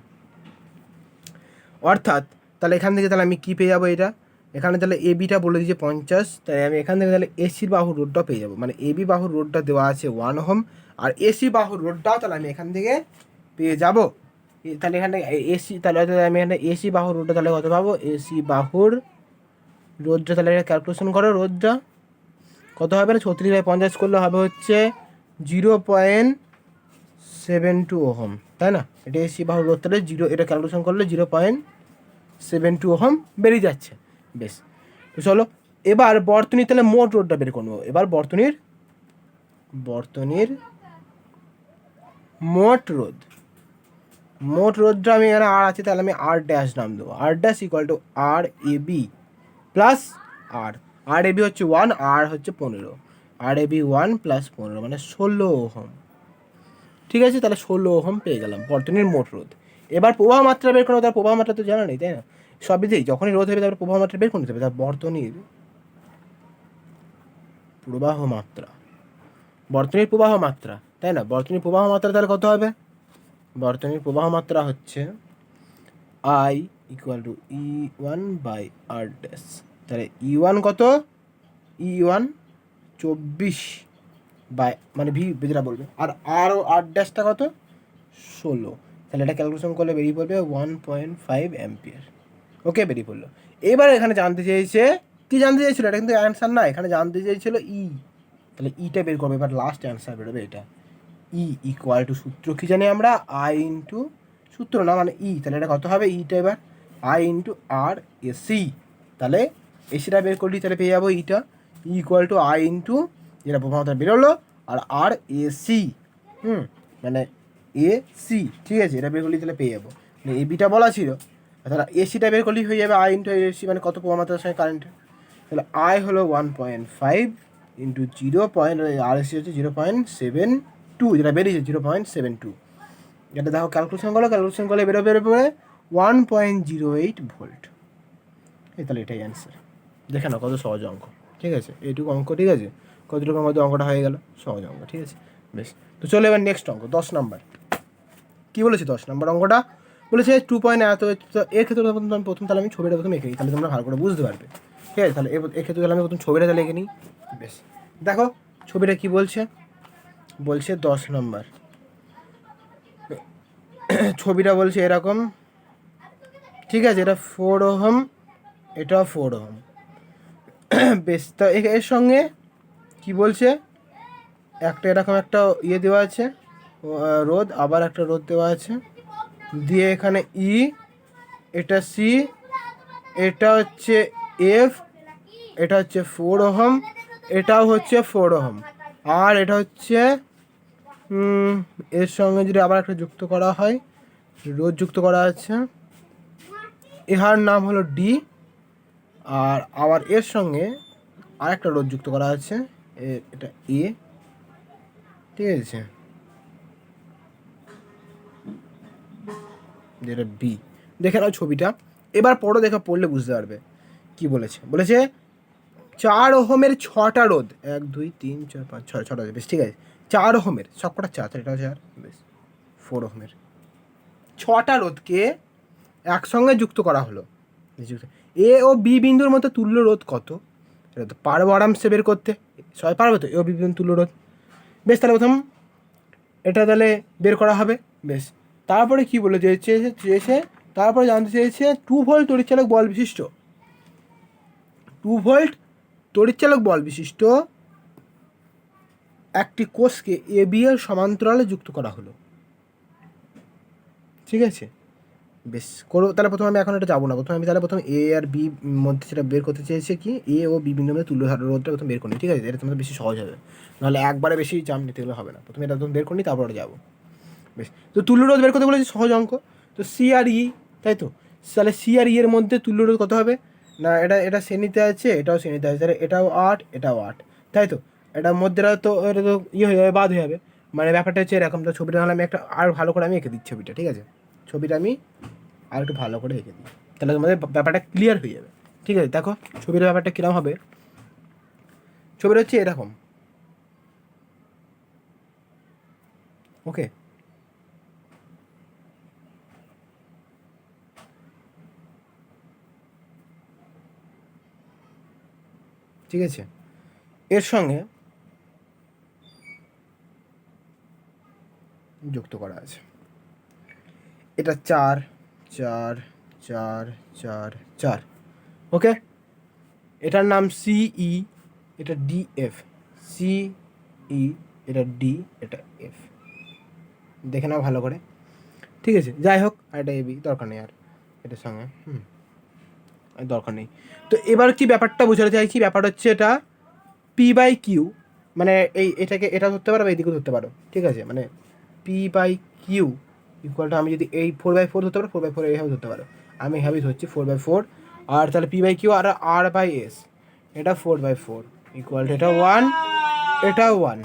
অর্থাৎ তাহলে এখান থেকে তাহলে আমি কী পেয়ে যাবো, এটা এখানে তাহলে এ বিটা বলে দিয়েছে 50, তাই আমি এখান থেকে তাহলে এসির বাহুর রোধটা পেয়ে যাবো, মানে এ বি বাহুর রোধটা দেওয়া আছে 1 ওহম, আর এসি বাহুর রোধটাও তাহলে আমি এখান থেকে পেয়ে যাবো। তাহলে এখানে এসি, তাহলে আমি এখানে এসি বাহুর রোধটা তাহলে কত পাবো, এসি বাহুর রোধটা তাহলে ক্যালকুলেশন করো, রোধটা কত হবে না, 36/50 করলে হবে হচ্ছে 0.72 ওহম, তাই না। এটা এসি বাহুর রোধ, তাহলে এটা ক্যালকুলেশন করলে 0.72 ওহম বেরিয়ে যাচ্ছে, বেশ। তো চলো এবার বর্তনী তাহলে মোট রোধটা বের করবো। এবার বর্তনীর মোট রোধটা আমি এখানে আর আছে, তাহলে আমি আর ড্যাশ নাম দেবো, R dash equal to R A B plus R A B হচ্ছে 1, আর হচ্ছে 15, আর এ বি 1 প্লাস 15 মানে 16 ওহম, ঠিক আছে। তাহলে 16 ওহম পেয়ে গেলাম বর্তনীর মোট রোধ। এবার প্রবাহ মাত্রা বের করবো, তার প্রবাহ মাত্রা তো জানা নেই, তাই না, সবই যখনই রোধ হবে তারপরে প্রবাহ মাত্রা বের করে নিতে হবে। তার বর্তনীর প্রবাহ মাত্রা, তাই না, বর্তনীর প্রবাহ মাত্রা তাহলে কত হবে, বর্তনীর প্রবাহ মাত্রা হচ্ছে আই ইকুয়াল টু E1/আর ড্যাশ, তাহলে E1 কত, E1 24 মানে ভি যেটা বলবে, আর আর ড্যাশটা কত 16, তাহলে এটা ক্যালকুলেশন করলে বেরিয়ে পড়বে 1.5 অ্যাম্পিয়ার, ওকে, বেরিয়ে পড়লো। এবার এখানে জানতে চেয়েছে, কি জানতে চেয়েছিল, এটা কিন্তু অ্যান্সার না, এখানে জানতে চেয়েছিল ই, তাহলে ইটা বের করবে। এবার লাস্ট অ্যান্সার বেরোবে এটা, ই ইকুয়াল টু, সূত্র কি জানি আমরা, আই ইন্টু, সূত্র না মানে ই, তাহলে এটা কত হবে, ইটা এবার আই ইন্টু আর এসি, তাহলে এসিটা বের করলি তাহলে পেয়ে যাবো ইটা ইকুয়াল টু আই ইন্টু, যেটা প্রথমত বেরোলো, আর এসি, মানে এ সি, ঠিক আছে, এটা বের করলি তাহলে পেয়ে যাবো। মানে এ বিটা বলা ছিল, তাহলে এসিটা বের করলেই হয়ে যাবে আই ইন্টু এসি, মানে কত প্রমাত্রার সঙ্গে কারেন্টের। তাহলে আই হলো 1.5 ইন্টু 0. আর এসি হচ্ছে 0.72, যেটা বেরিয়েছে 0.72। এটা দেখো ক্যালকুলেশন করলে বেরোবে 1.08 ভোল্ট। তাহলে এটাই অ্যান্সার। দেখে না কত সহজ অঙ্ক, ঠিক আছে, এইটুকু অঙ্ক, ঠিক আছে, কতটুকুর মধ্যে অঙ্কটা হয়ে গেল, সহজ অঙ্ক, ঠিক আছে। বেশ, তো চলো এবার নেক্সট অঙ্ক 10 নাম্বার। কী বলেছে 10 নাম্বার অঙ্কটা? বলেছে 2 এত, এর ক্ষেত্রে তাহলে আমি ছবিটা প্রথমে এঁকে নিই, তাহলে তোমরা ভালো করে বুঝতে পারবে, ঠিক আছে। তাহলে এক্ষেত্রে তাহলে আমি প্রথম ছবিটা তাহলে এঁকে নিই। বেশ, দেখো ছবিটা কি বলছে, 10 নম্বর ছবিটা বলছে এরকম, ঠিক আছে, এটা 4 ওহম, এটা 4 ওহম। বেশ, তা এর সঙ্গে কি বলছে, একটা এরকম একটা ইয়ে দেওয়া আছে রোদ, আবার একটা রোদ দেওয়া আছে, দিয়ে এখানে ই, এটা সি, এটা হচ্ছে এফ, এটা হচ্ছে 4 ওহম, এটাও হচ্ছে 4 ওহম, আর এটা হচ্ছে এর সঙ্গে যদি আবার একটা যুক্ত করা হয়, রোদ যুক্ত করা আছে, ইহার নাম হলো ডি, আর আবার এর সঙ্গে আরেকটা রোদ যুক্ত করা আছে, এটা এ, ঠিক আছে, যেটা বি। দেখে নাও ছবিটা, এবার পড়ো, পড়লে বুঝতে পারবে কি বলেছে। 4 ওহমের 6টা রোদ, 1 2 3 4 5 6, 6টা, বেশ, ঠিক আছে, 4 ওহমের সবকটা 4, এটা 4, বেশ, 4 ওহমের 6টা রোদকে একসঙ্গে যুক্ত করা হলো। এ ও বি বিন্দুর মধ্যে তুল্য রোধ কত? এটা তো পারবো আরামসে বের করতে, সবাই পারবে তো, এ ও বি বিন্দু তুল্য রোধ। বেশ, তাহলে প্রথম এটা তাহলে বের করা হবে। বেশ, তারপরে কি বলে চেয়েছে, তারপরে জানতে চেয়েছে 2 ভোল্ট তড়িৎচালক বল বিশিষ্ট, 2 ভোল্ট তড়িৎচালক বল বিশিষ্ট একটি কোষকে এ বি এর সমান্তরালে যুক্ত করা হলো, ঠিক আছে। বেশ, করো তাহলে প্রথমে আমি এখন এটা যাবো না, প্রথম এ আর বি মধ্যে সেটা বের করতে চেয়েছে কি, এ ও বি বিন্দুর মধ্যে তুল্য রোধটা প্রথম বের করি, ঠিক আছে, এটা তোমাদের বেশি সহজ হবে, নাহলে একবারে বেশি চাপ নিতে গেলে হবে না, প্রথমে এটা বের করি, তারপরে যাবো। বেশ, তো তুল্য রোধ বের করতে বলেছি, সহজ অঙ্ক, তো সি আর ই, তাই তো, তাহলে সি আর ই এর মধ্যে তুল্য রোধ কত হবে না, এটা শ্রেণীতে আছে, এটাও শ্রেণীতে আছে, তাহলে এটাও 8, এটাও 8, তাই তো, এটার মধ্যে তো এটা তো ইয়ে হয়ে যাবে, বাদ হয়ে যাবে, মানে ব্যাপারটা হচ্ছে এরকম। তো ছবিটা হলে আমি একটা আর ভালো করে আমি এঁকে দিচ্ছি ছবিটা, ঠিক আছে, ছবিটা আমি আর একটু ভালো করে এঁকে দিই, তাহলে তোমাদের ব্যাপারটা ক্লিয়ার হয়ে যাবে, ঠিক আছে। দেখো ছবির ব্যাপারটা কীরকম হবে, ছবিটা হচ্ছে এরকম, ওকে, ঠিক আছে। এর সঙ্গে যুক্ত করা আছে, এটা 4 4 4 4 4, ওকে, এটার নাম সিই, এটা ডিএফ, সিই, এটা ডি, এটা এফ, দেখে নাও ভালো করে, ঠিক আছে। যাই হোক, আর এটা এবি দরকার নেই, আর এটার সঙ্গে দরকার নেই। তো এবার কি ব্যাপারটা বোঝাতে চাইছি, ব্যাপার হচ্ছে এটা পি বাই কিউ, মানে এটাকে এটা ধরতে পারো, এইদিকেও ধরতে পারো, ঠিক আছে, মানে পি বাই কিউ ইকুয়ালটা, আমি যদি এই 4/4 ধরতে পারো, 4/4 এইভাবে ধরতে পারো, আমি এইভাবেই ধরছি 4/4, আর তাহলে P by Q R R by S, এটা 4/4 ইকুয়ালটা, এটা 1, এটাও 1,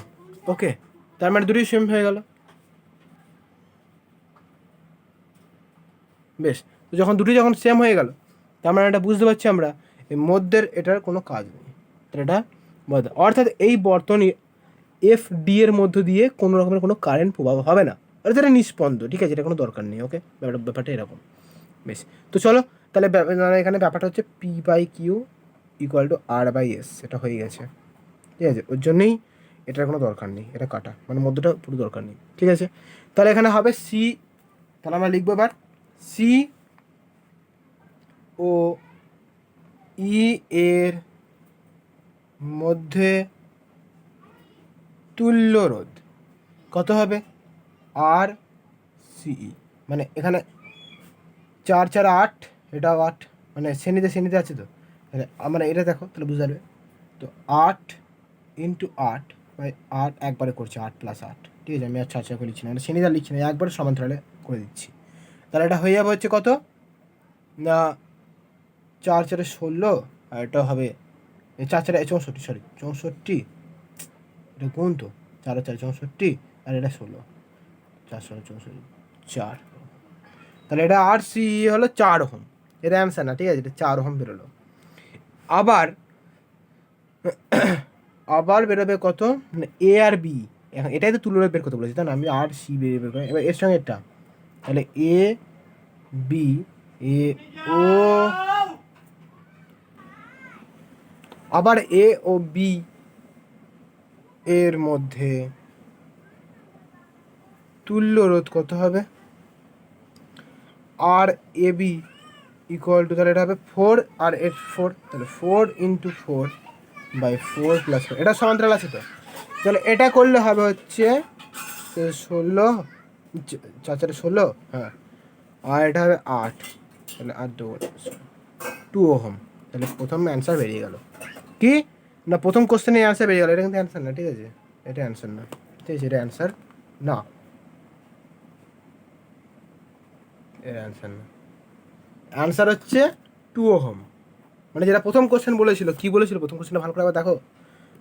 ওকে, তার মানে দুটোই সেম হয়ে গেল। বেশ, তো যখন সেম হয়ে গেল, তার মানে এটা বুঝতে পারছি আমরা এই মধ্যের এটার কোনো কাজ নেই, তাহলে এটা অর্থাৎ এই বর্তনী এফ ডি এর মধ্য দিয়ে কোনো রকমের কোনো কারেন্ট প্রবাহ হবে না, অর্থাৎ এটা নিষ্পন্দ, ঠিক আছে, এটা কোনো দরকার নেই, ওকে, ব্যাপারটা এরকম। বেশ, তো চলো তাহলে এখানে ব্যাপারটা হচ্ছে P by Q equal to R by S, এটা হয়ে গেছে, ঠিক আছে, ওর জন্যই এটার কোনো দরকার নেই, এটা কাটা, মানে মধ্যটা পুরো দরকার নেই, ঠিক আছে। তাহলে এখানে হবে সি, তাহলে আমরা লিখবো এবার সি ও ই এর মধ্যে তুল্য রোধ কত হবে, আর সিই, মানে এখানে 4 4 8, এটাও 8, মানে শ্রেণীতে আছে তো, তাহলে আমরা এটা দেখো তাহলে বুঝতে পারবে, তো 8 ইন্টু 8 বাই 8 একবারে করছে 8 + 8, ঠিক আছে, আমি আর 4 করে লিখছি না, শ্রেণীটা লিখছি না, একবারে সমান্তরালে করে দিচ্ছি, তাহলে এটা হয়ে যাবে হচ্ছে কত না 4×4 = 16, আর এটা হবে 4×4 = 64, 64, এটা গুণ তো 4×4 = 64, আর এটা 16, 4×16 = 4, তাহলে এটা RC হলো 4 ওহম, এটা অ্যান্সার না, ঠিক আছে, এটা 4 ওহম বেরোলো। আবার আবার বেরোবে কত, এ আর বি, এখন এটাই তো তুলনা বের করতে বলেছি, তাই না, আমি আর সি বের করে, এবার এর সঙ্গে এটা, তাহলে এ বি, এ ও, আবার এ ও বি এর মধ্যে তুল্য রোধ কত হবে, আর এ বি ইকুয়াল টু, তাহলে এটা হবে 4 আর 4, তাহলে 4×4/4 + 4, এটা সমান্তরাল আছে তো, তাহলে এটা করলে হবে হচ্ছে 16, 4×4 = 16, হ্যাঁ, আর এটা হবে 8, তাহলে 8×2 ওহম, তাহলে প্রথম অ্যান্সার বেরিয়ে গেল। কি না, প্রথম কোশ্চেনে অ্যান্সার বেরিয়ে গেল, এটা কিন্তু অ্যান্সার না, ঠিক আছে, এটা অ্যান্সার না, ঠিক আছে, এটা অ্যান্সার না, এর অ্যান্সার না, অ্যান্সার হচ্ছে 2 ওহম, মানে যেটা প্রথম কোশ্চেন বলেছিল, কি বলেছিল প্রথম কোশ্চেনটা ভালো করে আবার দেখো,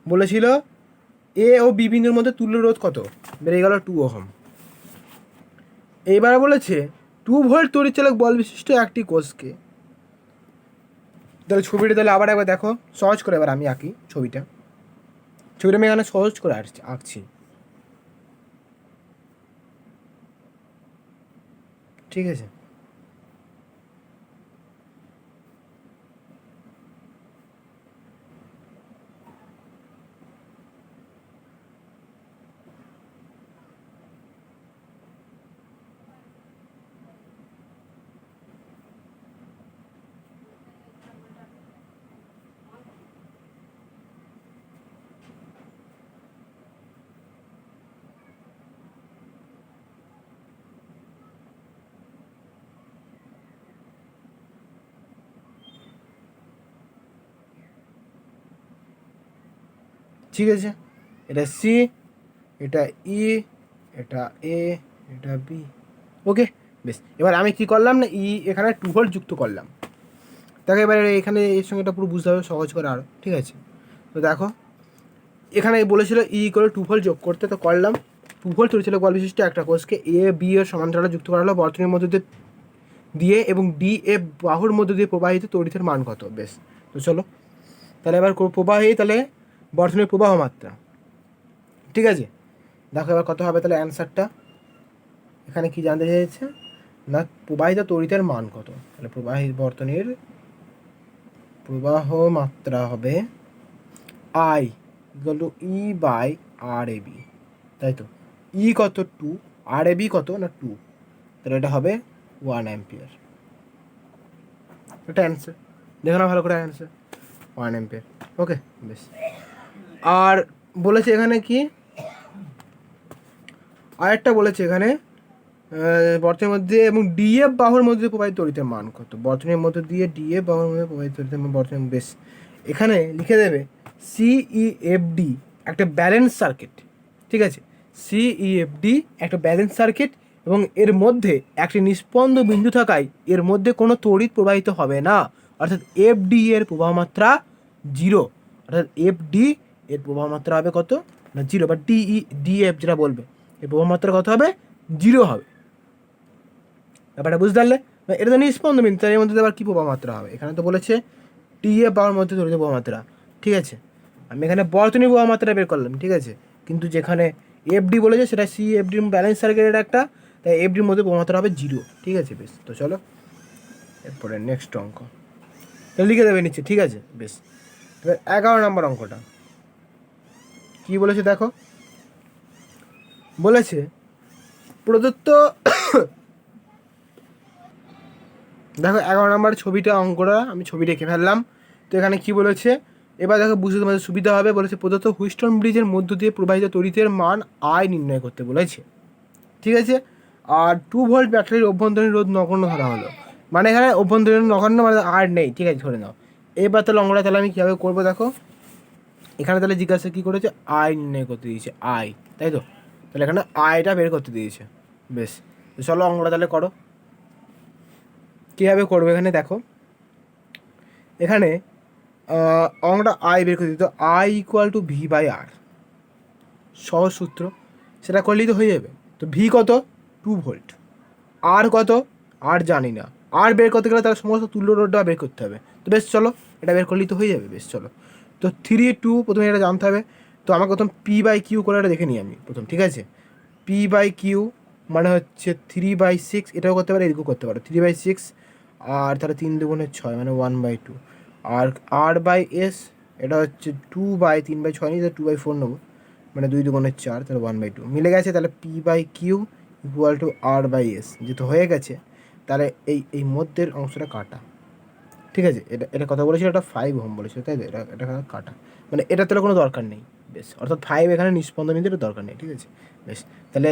বলেছিল এ ও বি বিন্দুর মধ্যে তুল্য রোধ কত, বেরিয়ে গেল 2 ওহম। এইবার বলেছে 2 ভোল্ট তড়িৎচালক বল বিশিষ্ট একটি কোষকে, তাহলে ছবিটা তাহলে আবার একবার দেখো সহজ করে, এবার আমি আঁকি ছবিটা আমি এখানে সহজ করে আঁকছি, ঠিক আছে, ঠিক আছে, এটা সি, এটা ই, এটা এ, এটা বি, ওকে, বেশ। এবার আমি কি করলাম না, এখানে 2 ভোল্ট যুক্ত করলাম, তাকে এবারে এখানে এর সঙ্গে এটা পুরো বুঝতে হবে সহজ করে আরও, ঠিক আছে, তো দেখো এখানে বলেছিল করে 2 ভোল্ট যোগ করতে, তো করলাম, 2 ভোল্ট তড়িৎচালক বল বিশিষ্ট একটা কোষকে এ বি এর সমান্তরালে যুক্ত করা হলো বর্তনীর মধ্যে দিয়ে এবং ডি এফ বাহুর মধ্যে দিয়ে প্রবাহিত তড়িতের মান কত, বেশ, তো চলো তাহলে এবার প্রবাহী, তাহলে বর্তনীর প্রবাহ মাত্রা, ঠিক আছে, দেখো এবার কত হবে, তাহলে অ্যান্সারটা এখানে কি জানতে চাইছে না, প্রবাহিত তড়িতের মান কত, তাহলে বর্তনীর প্রবাহ মাত্রা হবে আই ইকুয়াল টু ই/আর/এ/বি, তাই তো, কত 2, আর/এ/বি কত না 2, তাহলে এটা হবে 1 অ্যাম্পিয়ার, এটা অ্যান্সার, দেখো না ভালো করে অ্যান্সার 1 অ্যাম্পিয়ার, ওকে, বেশ। আর বলেছে এখানে কি, আরেকটা বলেছে এখানে বর্তনীর মধ্যে এবং ডিএফ বাহুর মধ্যে প্রবাহিত তড়িতের মান কত, বর্তনীর মধ্যে দিয়ে ডিএফ বাহুর মধ্যে প্রবাহিত তড়িতের মান, বর্তনী, বেশ, এখানে লিখে দেবে সিইএফডি একটা ব্যালেন্স সার্কিট, ঠিক আছে, সিইএফডি একটা ব্যালেন্স সার্কিট, এবং এর মধ্যে একটি নিস্পন্দ বিন্দু থাকায় এর মধ্যে কোনো তড়িৎ প্রবাহিত হবে না, অর্থাৎ এফডি এর প্রবাহ মাত্রা 0, অর্থাৎ এফডি এর প্রবাহ মাত্রা হবে কত না 0, বা ডিএফ যেটা বলবে এর প্রবাহ মাত্রা কত হবে, 0 হবে, ব্যাপারটা বুঝতে পারলে, এটা তো নিস্পন্দ বিন্দু, তার এর মধ্যে আবার কী প্রবাহ মাত্রা হবে, এখানে তো বলেছে ডিএফ বাহুর মধ্যে তড়িৎ প্রবাহ মাত্রা, ঠিক আছে, আমি এখানে বর্তনী প্রবাহ মাত্রা বের করলাম, ঠিক আছে, কিন্তু যেখানে এফডি বলেছে সেটা সিএফডির ব্যালেন্স সার্কিটের একটা, তাই এফডির মধ্যে প্রবাহ মাত্রা হবে 0, ঠিক আছে, বেশ, তো চলো এরপরে নেক্সট অঙ্ক লিখে দেবে নিচ্ছে, ঠিক আছে, বেশ। এবার 11 নম্বর অঙ্কটা কি বলেছে দেখো, বলেছে প্রদত্ত দেখো 11 নম্বর ছবিটা, অঙ্কটা আমি ছবি রেখে ফেললাম, তো এখানে কি বলেছে এবার দেখো বুঝতে তোমাদের সুবিধা হবে, বলেছে প্রদত্ত হুইস্টন ব্রিজের মধ্য দিয়ে প্রবাহিত তড়িতের মান আই নির্ণয় করতে বলেছে, ঠিক আছে, আর 2 ভোল্ট ব্যাটারির অভ্যন্তরীণ রোধ নগণ্য ধরা হলো, মানে এখানে অভ্যন্তরীণ নগণ্য মানে আর নেই, ঠিক আছে, ধরে নাও। এবার তাহলে অঙ্কটা তাহলে আমি কীভাবে করবো দেখো, এখানে তাহলে জিজ্ঞাসা কী করেছে, আই নির্ণয় করতে দিয়েছে, আই, তাই তো, তাহলে এখানে আইটা বের করতে দিয়েছে, বেশ, তো চলো অঙ্কটা তাহলে করো, কীভাবে করবো এখানে দেখো, এখানে অঙ্কটা আই বের করে দিত, I equal to V by R, সহজ সূত্র, সেটা করলেই তো হয়ে যাবে। তো ভি কত, 2 ভোল্ট, আর কত, আর জানি না, আর বের করতে গেলে তার সমস্ত তুল্য রোধটা বের করতে হবে। তো বেশ চলো এটা বের করলেই তো হয়ে যাবে। বেশ চলো, তো 3 2 প্রথমে এটা জানতে হবে। তো আমাকে প্রথম পি বাই কিউ করে এটা দেখে নিই আমি প্রথম, ঠিক আছে। পি বাই কিউ মানে হচ্ছে 3/6, এটাও করতে পারো, এদিকেও করতে পারো 3/6, আর তাহলে 3 2 6 মানে 1/2, আর আর বাই এস এটা হচ্ছে 2/3/6 নিয়ে 2/4 নেবো, মানে 2 2 4, তাহলে 1/2 মিলে গেছে। তাহলে P by Q equal to R by S, যেহেতু হয়ে গেছে তাহলে এই মধ্যের অংশটা কাটা, ঠিক আছে। এটা কথা বলেছিল, এটা 5 ওহম বলেছিল, তাই তো, এটা কাটা, মানে এটা তাহলে কোনো দরকার নেই। বেশ, অর্থাৎ 5 এখানে নিষ্পন্দন নিতে দরকার নেই, ঠিক আছে। বেশ, তাহলে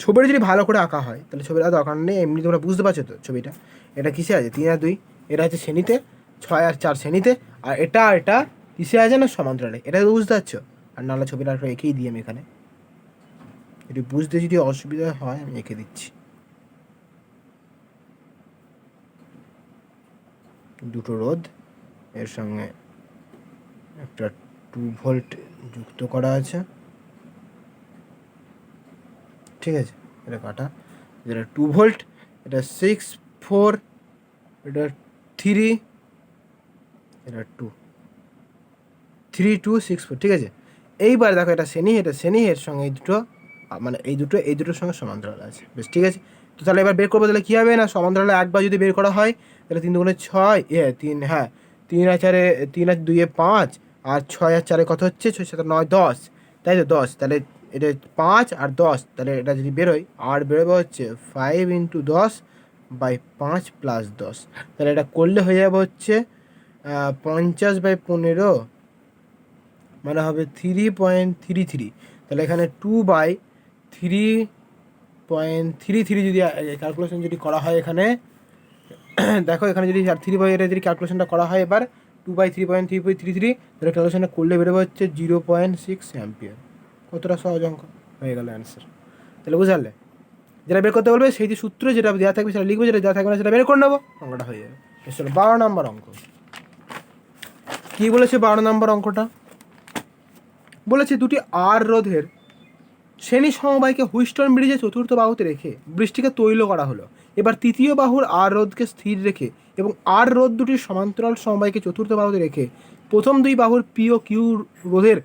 ছবিটা যদি ভালো করে আঁকা হয় তাহলে ছবিটা দরকার নেই, এমনি তোমরা বুঝতে পারছো তো ছবিটা। এটা কিসে আছে, 3 আর 2, এটা হচ্ছে শ্রেণীতে, 6 আর 4 শ্রেণীতে, আর এটা কিসে আছে না সমান্তরালে, এটা তো বুঝতে পারছো। আর নাহলে ছবিটা একটু এঁকেই দিই আমি এখানে, এটি বুঝতে যদি অসুবিধা হয় আমি এঁকে দিচ্ছি। দুটো রোধ, এর সঙ্গে একটা 2 ভোল্ট যুক্ত করা আছে, ঠিক আছে। এটা কাটা, যেটা 2 ভোল্ট, এটা 6 4, এটা 3, এটা 2 3 2 6 4, ঠিক আছে। এইবার দেখো এটা শ্রেণী, এর সঙ্গে এই দুটো, মানে এই দুটোর সঙ্গে সমান্তরাল আছে। বেশ, ঠিক আছে। তো তাহলে এবার বের করবো, তাহলে কী হবে না, সমান্তরালে একবার যদি বের করা হয় তাহলে 3 2 6, 3, হ্যাঁ 3 আর 4, 3 আর 2 5, আর 6 আর 4 কত হচ্ছে, 6 7 9 10, তাই তো 10, তাহলে এটা 5 আর 10, তাহলে এটা যদি বেরোয়, আর বেরোবে হচ্ছে 5 × 10/5 + 10, তাহলে এটা করলে হয়ে যাবে হচ্ছে 50/15, মানে হবে 3.33। তাহলে এখানে 2/3.33 যদি ক্যালকুলেশন যদি করা হয় এখানে, দেখো এখানে যদি 3 এটা যদি ক্যালকুলেশনটা করা হয় এবার 2/3.333, তাহলে ক্যালকুলেশনটা করলে বেরোবে হচ্ছে 0.6 অ্যাম্পিয়ার। কতটা সহজ অঙ্ক হয়ে গেল অ্যান্সার। তাহলে বুঝতে পারলে, যেটা বের করতে বলবে সেই যে সূত্র যেটা দেওয়া থাকবে সেটা লিখবে, যেটা দেওয়া থাকবে না সেটা বের করে নেবো, অঙ্কটা হয়ে যাবে। চলো 12 নম্বর অঙ্ক। কী বলেছে 12 নম্বর অঙ্কটা, বলেছে দুটি আর রোধের শ্রেণী সমবায়কে হুইস্টন ব্রিজে চতুর্থ বাহুতে রেখে বৃষ্টিকে তৈল করা হলো। এবার তৃতীয় বাহুর আর রোধকে স্থির রেখে এবং আর রোধ দুটির সমান্তরাল সমবায়কে চতুর্থ বাহুতে রেখে প্রথম দুই বাহুর পি ও কিউ রোধের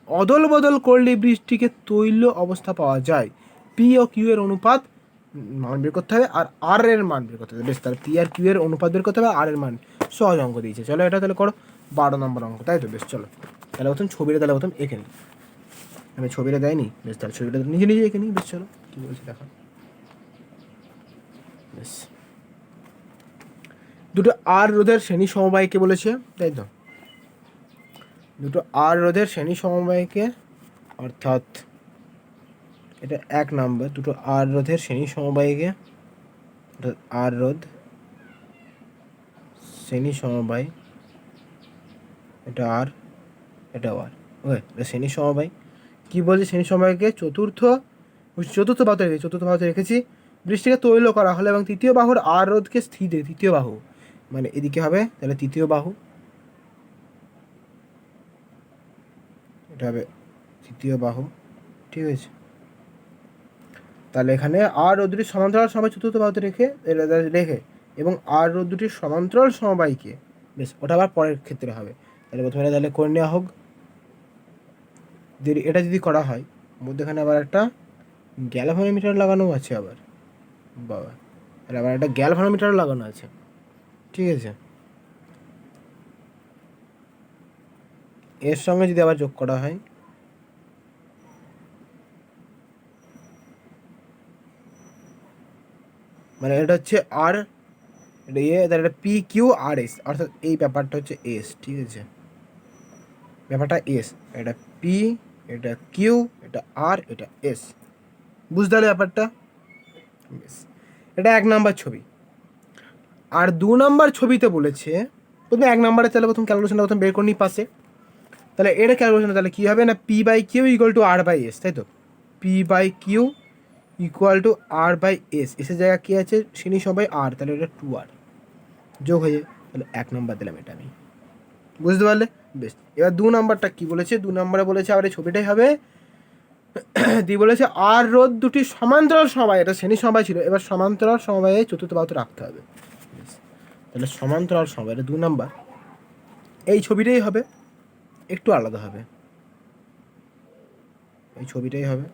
অদল বদল করলে বৃষ্টিকে তৈল অবস্থা পাওয়া যায়। পি ও কিউ এর অনুপাত মান বের করতে হবে, আর আর এর মান বের করতে হবে। বেশ, তাহলে পি আর কিউ এর অনুপাত বের করতে হবে, আর এর মান, সহজ অঙ্ক দিয়েছে। চলো এটা তাহলে করো, 12 নম্বর অঙ্ক, তাই তো। বেশ চলো তাহলে প্রথম ছবিটা তাহলে প্রথম এঁকে নিই, আমি ছবিটা দেয়নি। বেশ, তাহলে ছবিটা নিজে নিজে এঁকে নিই। বেশ চলো, কী বলছি দেখা। বেশ, দুটো আর রোধের শ্রেণী সমবায়কে বলেছে, তাই তো, দুটো আর রোধের শ্রেণী সমবায়কে, অর্থাৎ এটা 1 নম্বর, দুটো আর রোধের শ্রেণী সমবায়কে, অর্থাৎ আর রোধ শ্রেণী সমবায়, এটা আর, এটাও আর, ওকে, এটা শ্রেণী সমবায়। কী বলছে, শ্রেণী সমবায়কে চতুর্থ বাহুতে রেখেছি, বৃষ্টিকে তৈল করা হলো এবং তৃতীয় বাহুর আর রোধকে স্থির, তৃতীয় বাহু মানে এদিকে হবে, তাহলে তৃতীয় বাহু, এটা হবে তৃতীয় বাহু, ঠিক আছে। তাহলে এখানে আর রোধ দুটির সমান্তরাল সমবায় চতুর্থ বাহুতে রেখে এবং আর রোধ দুটির সমান্তরাল সমবায়কে, বেশ ওটা আবার পরের ক্ষেত্রে হবে। তাহলে প্রথমে তাহলে করে নেওয়া হোক। এটা যদি করা হয়, মধ্যেখানে আবার একটা গ্যালভানোমিটার লাগানো আছে আবার, বাবা, তাহলে আবার একটা গ্যালভানোমিটার লাগানো আছে, ঠিক আছে। এর সঙ্গে যদি আবার যোগ করা হয়, মানে এটা হচ্ছে আর, এটা তাহলে এটা পি কিউ আর এস, অর্থাৎ এই ব্যাপারটা হচ্ছে এস, ঠিক আছে, ব্যাপারটা এস, এটা পি, এটা কিউ, এটা আর, এটা এস, বুঝতে পারলে ব্যাপারটা। বেশ, এটা 1 নম্বর ছবি। আর 2 নম্বর ছবিতে বলেছে, প্রথমে 1 নম্বরে তাহলে প্রথম ক্যালকুলেশনটা প্রথম বের করে নিই পাশে। তাহলে এটা ক্যালকুলেশন তাহলে কী হবে না, P by Q equal to R by S, তাই তো, P by Q equal to R by S, এসের জায়গায় কী আছে শ্রেণী সমবায় আর, তাহলে এটা 2R যোগ হয়ে যায়, তাহলে 1 নম্বর দিলাম এটা আমি, বুঝতে পারলে? বেশ, এবার 2 নম্বরটা কী বলেছে? 2 নম্বরে বলেছে আবার এই ছবিটাই হবে, দিয়ে বলেছে আর রোধ দুটি সমান্তরাল সমবায়, এটা শ্রেণী সমবায় ছিল, এবার সমান্তরাল সমবায়ে চতুর্থ বাহুতে রাখতে হবে। তাহলে সমান্তরাল সমবায়, এটা 2 নম্বর, এই ছবিটাই হবে, একটু আলাদা হবে, এই ছবিটাই হবে,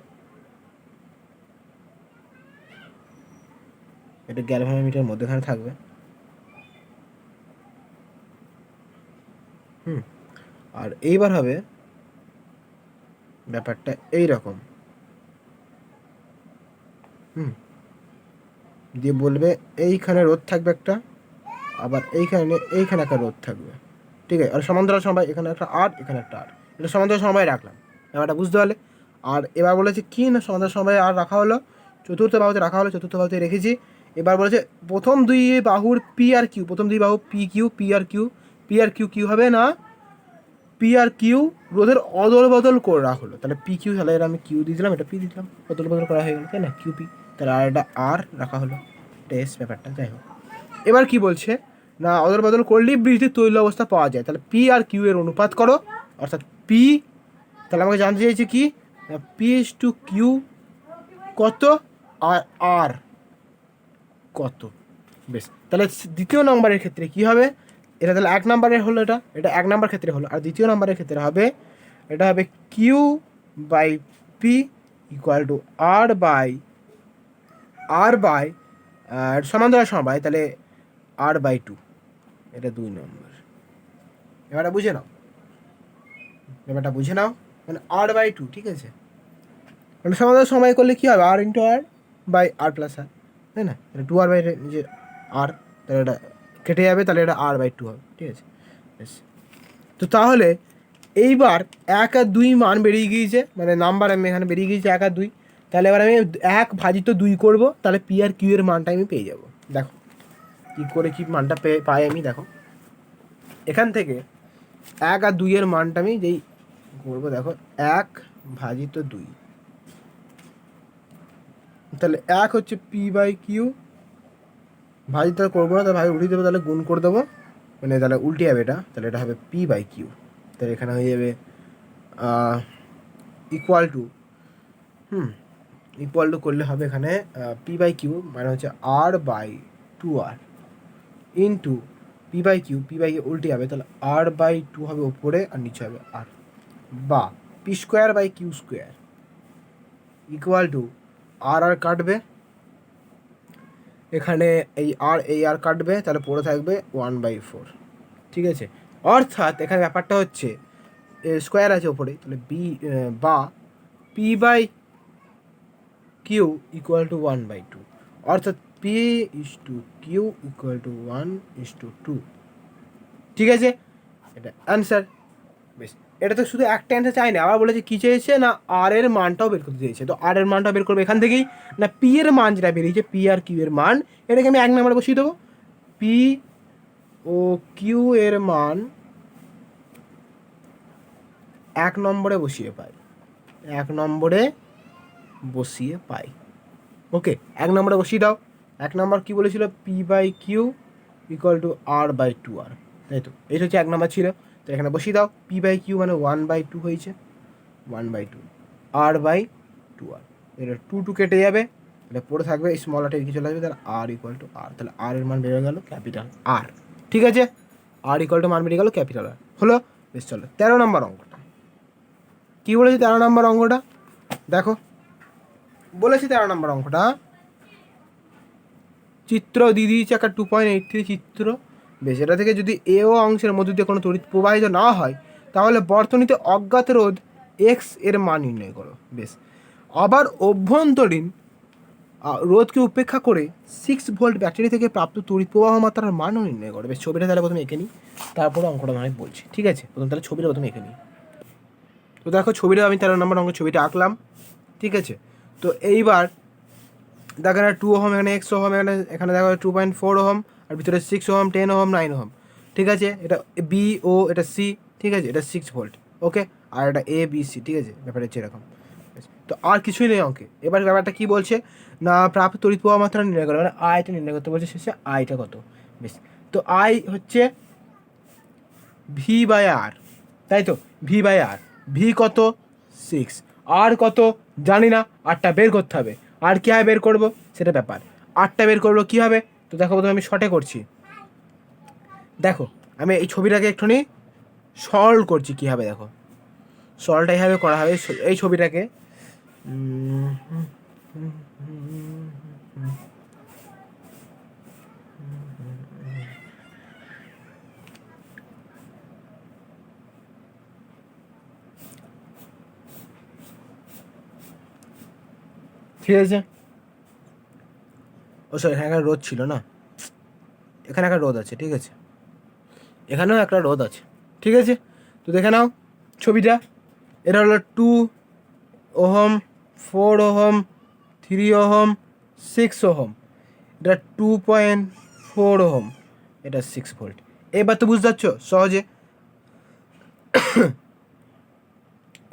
এটা গ্যালভানোমিটার মধ্যেখানে থাকবে। আর এইবার হবে ব্যাপারটা এই রকম, দিয়ে বলবে এইখানে রোধ থাকবে একটা, আবার এইখানে একটা রোধ থাকবে, ঠিক আছে? আর সমান্তরাল সমবায়, এখানে একটা আর, এখানে একটা আর, এটা সমান্তরাল সমবায় রাখলাম, ব্যাপারটা বুঝতে পারলে? আর এবার বলেছে কি না, সমান্তরাল সমবায় আর রাখা হলো, চতুর্থ বাহুতে রাখা হলো, চতুর্থ বাহুতে রেখেছি। এবার বলেছে প্রথম দুই বাহুর পি আর কিউ, প্রথম দুই বাহু P Q, P R Q, P R Q কী হবে না, পি আর কিউ রোধের অদল বদল করে রাখা হলো, তাহলে পি কিউ, তাহলে আমি কিউ দিয়ে দিলাম, এটা পি দিলাম, অদল বদল করা হয়ে গেল, তাই না? কিউ পি, তাহলে আর এটা আর রাখা হলো, টেস্ট ব্যাপারটা। যাই হোক, এবার কি বলছে না, অদল বদল করলেই বৃষ্টির তৈল অবস্থা পাওয়া যায়, তাহলে পি আর কিউ এর অনুপাত করো, অর্থাৎ পি, তাহলে আমাকে জানতে চাইছে কি, পি ইস টু কিউ কত আর আর কত। বেশ, তাহলে দ্বিতীয় নম্বরের ক্ষেত্রে কি হবে, এটা তাহলে 1 নম্বরের হলো, এটা 1 নম্বর ক্ষেত্রে হলো, আর দ্বিতীয় নম্বরের ক্ষেত্রে হবে, এটা হবে Q by P equal to R by সমান্তরাল সমবায়, তাহলে আর বাই 2, এটা 2 নম্বর। এবারটা বুঝে নাও, মানে আর বাই 2, ঠিক আছে? মানে সমান্তরাল সমবায় করলে কী হবে, R into R by R plus R, তাই না? তাহলে 2R বাই নিজে আর, তাহলে এটা কেটে যাবে, তাহলে এটা আর বাই 2 হবে, ঠিক আছে? বেশ, তো তাহলে এইবার 1 আর 2 মান বেরিয়ে গিয়েছে, মানে নাম্বার আমি এখানে বেরিয়ে গিয়েছে 1 আর 2, তাহলে এবার আমি 1 ভাজিত 2 করব, তাহলে পি আর কিউ এর মানটা আমি পেয়ে যাব। দেখো কী করে কি মানটা পাই আমি, দেখো এখান থেকে 1 আর 2 এর মানটা আমি যেই করবো, দেখো 1 ভাজিত 2, তাহলে 1 হচ্ছে পি বাই কিউ, ভাজিত করবো না, তাহলে ভাই উল্টে দেবো, তাহলে গুণ করে দেবো, মানে তাহলে উল্টে যাবে এটা, তাহলে এটা হবে পি বাই কিউ, তাহলে এখানে হয়ে যাবে ইকুয়াল টু করলে হবে এখানে পি বাই কিউ মানে হচ্ছে R by 2R into P by Q উল্টে যাবে, তাহলে আর বাই 2 হবে ওপরে আর নিচে হবে আর, বা P square by Q square equal to R কাটবে, এখানে এই আর কাটবে, তাহলে পড়ে থাকবে 1/4, ঠিক আছে? অর্থাৎ এখানে ব্যাপারটা হচ্ছে স্কোয়ার আছে ওপরে, তাহলে বা P by Q equal to 1/2, অর্থাৎ P is to Q equal to 1:2, ঠিক আছে? এটা অ্যান্সার। বেশ, এটা তো শুধু একটা অ্যান্সার চাই না, আবার বলেছে কী চেয়েছে না, আর এর মানটাও বের করতে চেয়েছে, তো আর এর মানটাও বের করবে এখান থেকেই, না পি এর মান যেটা বেরিয়েছে, পি আর কিউ এর মান, এটাকে আমি 1 নম্বরে বসিয়ে দেবো, পি ও কিউ এর মান 1 নম্বরে বসিয়ে পাই, 1 নম্বরে বসিয়ে পাই, ওকে? 1 নম্বরে বসিয়ে দাও, 1 নম্বর কী বলেছিল, P by Q equal to R by 2R, তাই তো? এটা হচ্ছে 1 নম্বর ছিল, তো এখানে বসিয়ে দাও, পি বাই কিউ মানে 1/2 হয়েছে, 1/2 আর বাই 2R, এটা 2 কেটে যাবে, এটা পড়ে থাকবে, এই স্মল আরটা এদিকে চলে আসবে, তাহলে আর ইকুয়াল টু আর, তাহলে আর এর মান বেড়ে গেল ক্যাপিটাল আর, ঠিক আছে? আর ইকুয়াল টু মান বেরিয়ে গেল ক্যাপিটাল আর, হলো? বেশ, চলো 13 নম্বর অঙ্কটা কী বলেছে। 13 নম্বর অঙ্কটা দেখো, বলেছি 13 নম্বর অঙ্কটা, চিত্র দিয়ে দিয়েছে একটা 2.83 চিত্র। বেশ, এটা থেকে যদি এ ও অংশের মধ্য দিয়ে কোনো তড়িৎ প্রবাহিত না হয়, তাহলে বর্তনীতে অজ্ঞাত রোধ এক্স এর মান নির্ণয় করো। বেশ, আবার অভ্যন্তরীণ রোধকে উপেক্ষা করে 6 ভোল্ট ব্যাটারি থেকে প্রাপ্ত তড়িৎ প্রবাহ মাত্রার মানও নির্ণয় করো। বেশ, ছবিটা তাহলে প্রথমে এঁকে নিই, তারপরে অঙ্কটা নয় বলছি, ঠিক আছে? তাহলে ছবিটা প্রথমে এঁকে নিই। তো দেখো ছবিটা আমি 13 নম্বর অঙ্কের ছবিটা আঁকলাম, ঠিক আছে? তো এইবার দেখো এখানে 2 ওহম, এখানে এক্স ওহম, এখানে দেখো 2.4 ওহম, আর ভিতরে 6 ওহম, 10 ওহম, 9 ওহম, ঠিক আছে? এটা বি ও, এটা সি, ঠিক আছে? এটা 6 ভোল্ট, ওকে? আর এটা এ বি সি, ঠিক আছে? ব্যাপারটা হচ্ছে এরকম। তো আর কিছুই নেই অঙ্কে। এবার ব্যাপারটা কী বলছে না প্রাপ্ত তড়িৎ প্রবাহ মাত্রা নির্ণয় করে, মানে আয়টা নির্ণয় করতে বলছে শেষে আয়টা কত। বেশ, তো আই হচ্ছে ভি বাই আর, তাই তো ভি বাই আর। ভি কত 6, আর কত জানি না, আরটা বের করতে হবে। আর কীভাবে বের করবো সেটা ব্যাপার। আরটা বের করবো কীভাবে, তো দেখো প্রথমে আমি শর্টে করছি। দেখো আমি এই ছবিটাকে একটুখানি সরল করছি কীভাবে, দেখো সরলটা এইভাবে করা হবে। এই ছবিটাকে ঠিক আছে। ও সরি, এখানে একটা রোদ ছিল না, এখানে একটা রোদ আছে, ঠিক আছে, এখানেও একটা রোদ আছে, ঠিক আছে। তো দেখে নাও ছবিটা, এটা হলো 2 ওহম, 4 ওহম, 3 ওহম, 6 ওহম, এটা 2.4 ওহম, এটা 6 ভোল্ট। এবার তো বুঝতে পারছো সহজে।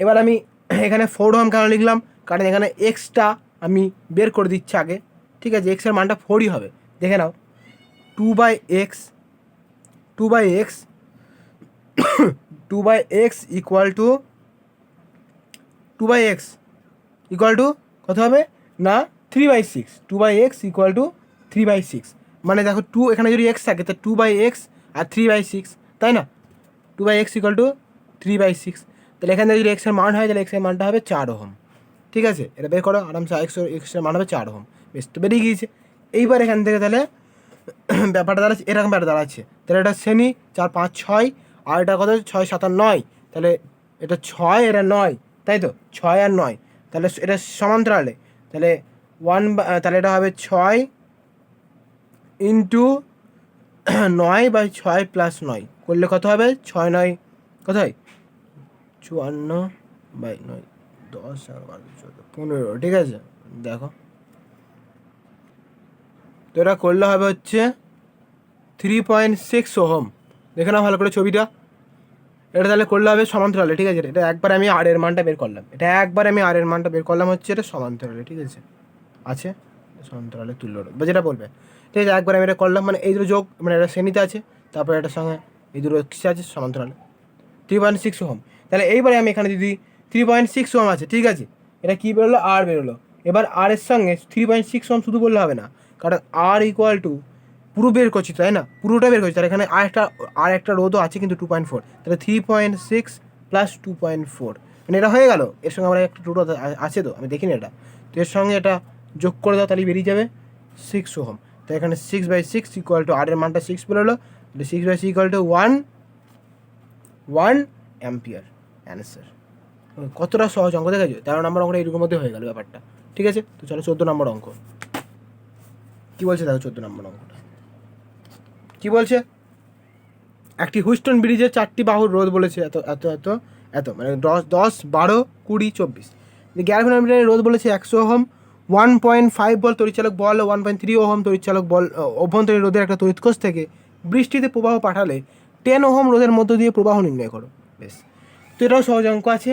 এবার আমি এখানে 4 ওহম কেন লিখলাম, কারণ এখানে এক্সটা আমি বের করে দিচ্ছি আগে, ঠিক আছে। এক্সের মানটা 4ই হবে, দেখে নাও 2/x, 2/x, 2/x equal to 2/x equal to কত হবে না 3/6, 2/x ইকুয়াল টু 3/6। মানে দেখো 2 এখানে যদি x থাকে তো 2/x আর 3/6, তাই না। 2/x ইকুয়াল টু 3/6, তাহলে এখানে যদি x এর মান হয় তাহলে x এর মানটা হবে 4 ওহম, ঠিক আছে। এটা বের করো আরামসে, x এর মান হবে 4 ওহম। বেশ, তো বেরিয়ে গিয়েছে। এইবার এখান থেকে তাহলে ব্যাপারটা দাঁড়াচ্ছে এরকম, ব্যাপারটা দাঁড়াচ্ছে তাহলে এটা শ্রেণী 4, 5, 6, আর এটা কত 6, 7 আর 9, তাহলে এটা 6, এটা 9, তাই তো 6 আর 9, তাহলে এটা সমান্তরালে, তাহলে তাহলে এটা হবে 6 ইন্টু 9/6 প্লাস 9 করলে কত হবে 6, 9 কত হয় 54/9, 10, 11, 12, 14, 15, ঠিক আছে। দেখো তো এটা করলে হবে হচ্ছে 3.6 ওহম। দেখে নাও ভালো করে ছবিটা, এটা তাহলে করলে হবে সমান্তরালে, ঠিক আছে। এটা একবার আমি আর এর মানটা বের করলাম, হচ্ছে এটা সমান্তরালে, ঠিক আছে সমান্তরালে তুল্য রোধ বা যেটা বলবে, ঠিক আছে। একবার আমি এটা করলাম, মানে এই দুটো যোগ, মানে এটা শ্রেণীতে আছে, তারপরে এটার সঙ্গে এই দুটো কিসে আছে সমান্তরালে, 3.6 ওহম। তাহলে এইবারে আমি এখানে যদি 3.6 ওহম আছে, ঠিক আছে, এটা কী বেরোলো আর বেরোলো। এবার আর এর সঙ্গে 3.6 ওহম শুধু বললে হবে না, কারণ আর ইকুয়াল টু পুরো বের করছি, তাই না, পুরোটা বের করছি। তাহলে এখানে আর একটা রোধও আছে কিন্তু 2.4, তাহলে 3.6 প্লাস 2.4, মানে এটা হয়ে গেল। এর সঙ্গে আমার একটা রোধ আছে, তো আমি দেখিনি এটা, তো এর সঙ্গে এটা যোগ করে দাও, তাহলে বেরিয়ে যাবে 6 ওহম। তো এখানে 6/6 ইকুয়াল টু আর এর মানটা 6 বেরোলো, 6/6 ইকুয়াল টু 1 অ্যাম্পিয়ার অ্যান্সার। কতটা সহজ অঙ্ক দেখেছো, 13 নম্বর অঙ্কটা এরকম মধ্যে হয়ে গেল ব্যাপারটা, ঠিক আছে। তো চলো 14 নম্বর অঙ্ক কী বলছে, দেখো 14 নম্বর অঙ্কটা কী বলছে। একটি হুইস্টন ব্রিজের 4টি বাহুর রোধ বলেছে এত এত এত এত, মানে 10, 12, 20, 24। গ্যালভানোমিটারের রোধ বলেছে 100 ওহম, 1.5 ভোল্ট তড়িৎচালক বল, 1.3 ওহম তড়িৎচালক বল অভ্যন্তরীণ রোধের একটা তড়িৎকোষ থেকে বৃষ্টিতে প্রবাহ পাঠালে 10 ওহম রোধের মধ্য দিয়ে প্রবাহ নির্ণয় করো। বেশ, তো এটাও সহজ অঙ্ক আছে,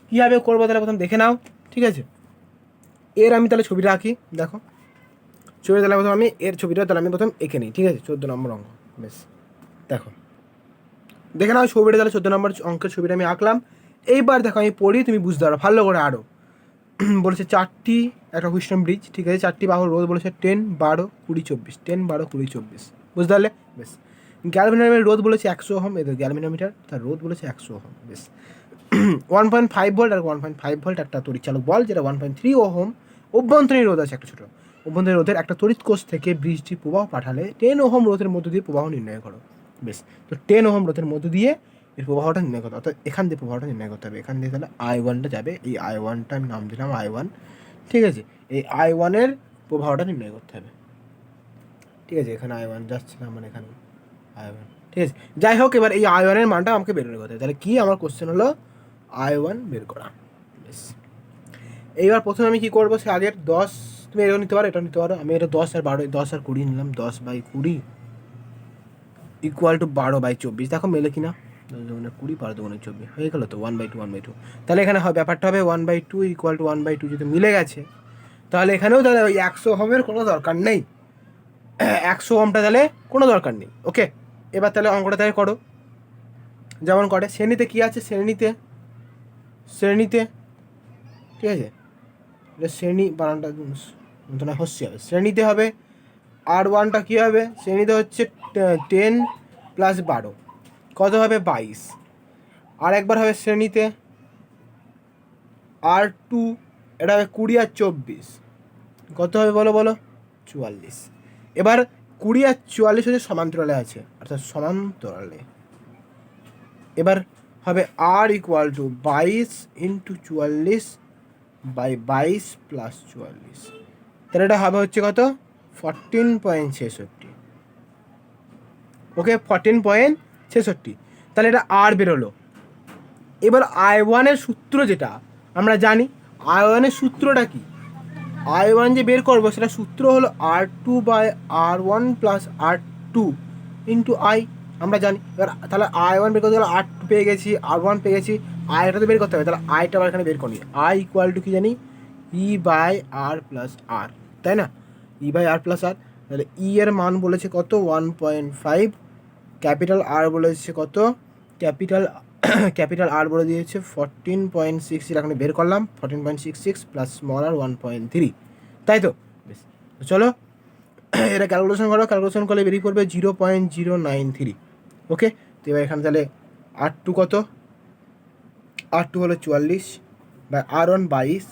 কীভাবে করবো তাহলে প্রথম দেখে নাও, ঠিক আছে। এর আমি তাহলে ছবিটা আঁকি, দেখো ছবিটা তাহলে প্রথম আমি এর ছবিটা তাহলে আমি প্রথম এঁকে নিই, ঠিক আছে। 14 নম্বর অঙ্ক, বেশ দেখো দেখে নাও ছবিটা, তাহলে 14 নম্বর অঙ্কের ছবিটা আমি আঁকলাম। এইবার দেখো আমি পড়ি, তুমি বুঝতে পারো ভালো করে আরও। বলেছে 4টি একটা হুইস্টন ব্রিজ, ঠিক আছে, 4টি বাহুর রোধ বলেছে 10, 12, 20, 24, 10, 12, 20, 24, বুঝতে পারলে। বেশ, গ্যালভানোমিটারের রোধ বলেছে 100 ওহম, এদের গ্যালভানোমিটার তার রোধ বলেছে 100 ওহম। বেশ, 1.5 ভোল্ট আর 1.5 ভোল্ট একটা তড়িৎচালক বল, যেটা 1.3 ওহম অভ্যন্তরীণ রোধ আছে একটা ছোটো, অভ্যন্তরীণ রোধের একটা তড়িৎ কোষ থেকে বৃষ্টি প্রবাহ পাঠালে 10 ওহম রোধের মধ্য দিয়ে প্রবাহ নির্ণয় করো। বেশ, তো 10 ওহম রোধের মধ্য দিয়ে এর প্রবাহটা নির্ণয় করতে হবে, অর্থাৎ এখান দিয়ে প্রবাহটা নির্ণয় করতে হবে। এখান দিয়ে তাহলে I1টা যাবে, এই I1টা আমি নাম দিলাম I1, ঠিক আছে। এই I1-এর প্রবাহটা নির্ণয় করতে হবে, ঠিক আছে। এখানে I1 যাচ্ছে না, মানে এখানে I1, ঠিক আছে। যাই হোক, এবার এই I1-এর মানটা আমাকে বের করতে হবে। তাহলে কি আমার কোশ্চেন হলো I1 বের করা। বেশ, এইবার প্রথমে আমি কী করবো, সে আগের 10 তুমি এটাও নিতে পারো, এটাও নিতে পারো। আমি এটা 10 আর 12, 10 আর 20 নিলাম, 10/20 ইকুয়াল টু 12/24। দেখো মেলে কিনা, 10 দুগুণে 20, 12 দুগুণে 24, হয়ে গেল তো 1/2 1/2। তাহলে এখানে ব্যাপারটা হবে 1/2 ইকুয়াল টু 1/2 যদি মিলে গেছে, তাহলে এখানেও তাহলে ওই 100 ওহমের কোনো দরকার নেই, 100 ওহমটা তাহলে কোনো দরকার নেই। ওকে, এবার তাহলে অঙ্কটা তাহলে করো যেমন করে। শ্রেণীতে কি আছে, শ্রেণীতে ঠিক আছে, এটা শ্রেণী বানানটা নতুন হচ্ছে হবে, শ্রেণীতে হবে R1টা কী হবে, শ্রেণীতে হচ্ছে 10 প্লাস 12 কত হবে 22। আর একবার হবে শ্রেণীতে R2, এটা হবে 20 আর 24 কত হবে বলো 44। এবার 20 আর 44 হচ্ছে সমান্তরালে আছে, অর্থাৎ সমান্তরালে। এবার হবে R equal to 22 into 44 by 22 plus 44, তাহলে এটা হবে হচ্ছে কত 14.66। ওকে, 14.66, তাহলে এটা আর বেরোলো। এবার I1-এর সূত্র যেটা আমরা জানি, I1-এর সূত্রটা কি, I1 যে বের করবো সেটা সূত্র হলো R2 by R1 plus R2 into I, আমরা জানি। এবার তাহলে I1 বের করতে গেলে R2 পেয়ে গেছি, R1 পেয়ে গেছি, আইটা তো বের করতে হবে, তাহলে আইটা আবার এখানে বের করি। I ইকুয়াল টু কি জানি, E by R plus R, তাই না, E by R plus R. তাহলে E এর মান বলেছে কত 1.5, ক্যাপিটাল আর বলেছে কত, ক্যাপিটাল আর বলে দিয়েছে 14.6, এখানে বের করলাম 14.66 প্লাস স্মল আর 1.3, তাই তো। বেশ, তো চলো এটা ক্যালকুলেশন করো, ক্যালকুলেশন করলে বেরিয়ে পড়বে 0.093। ওকে, তো এবার এখানে তাহলে R2 কত, R2 হলো 44 বাই R1 22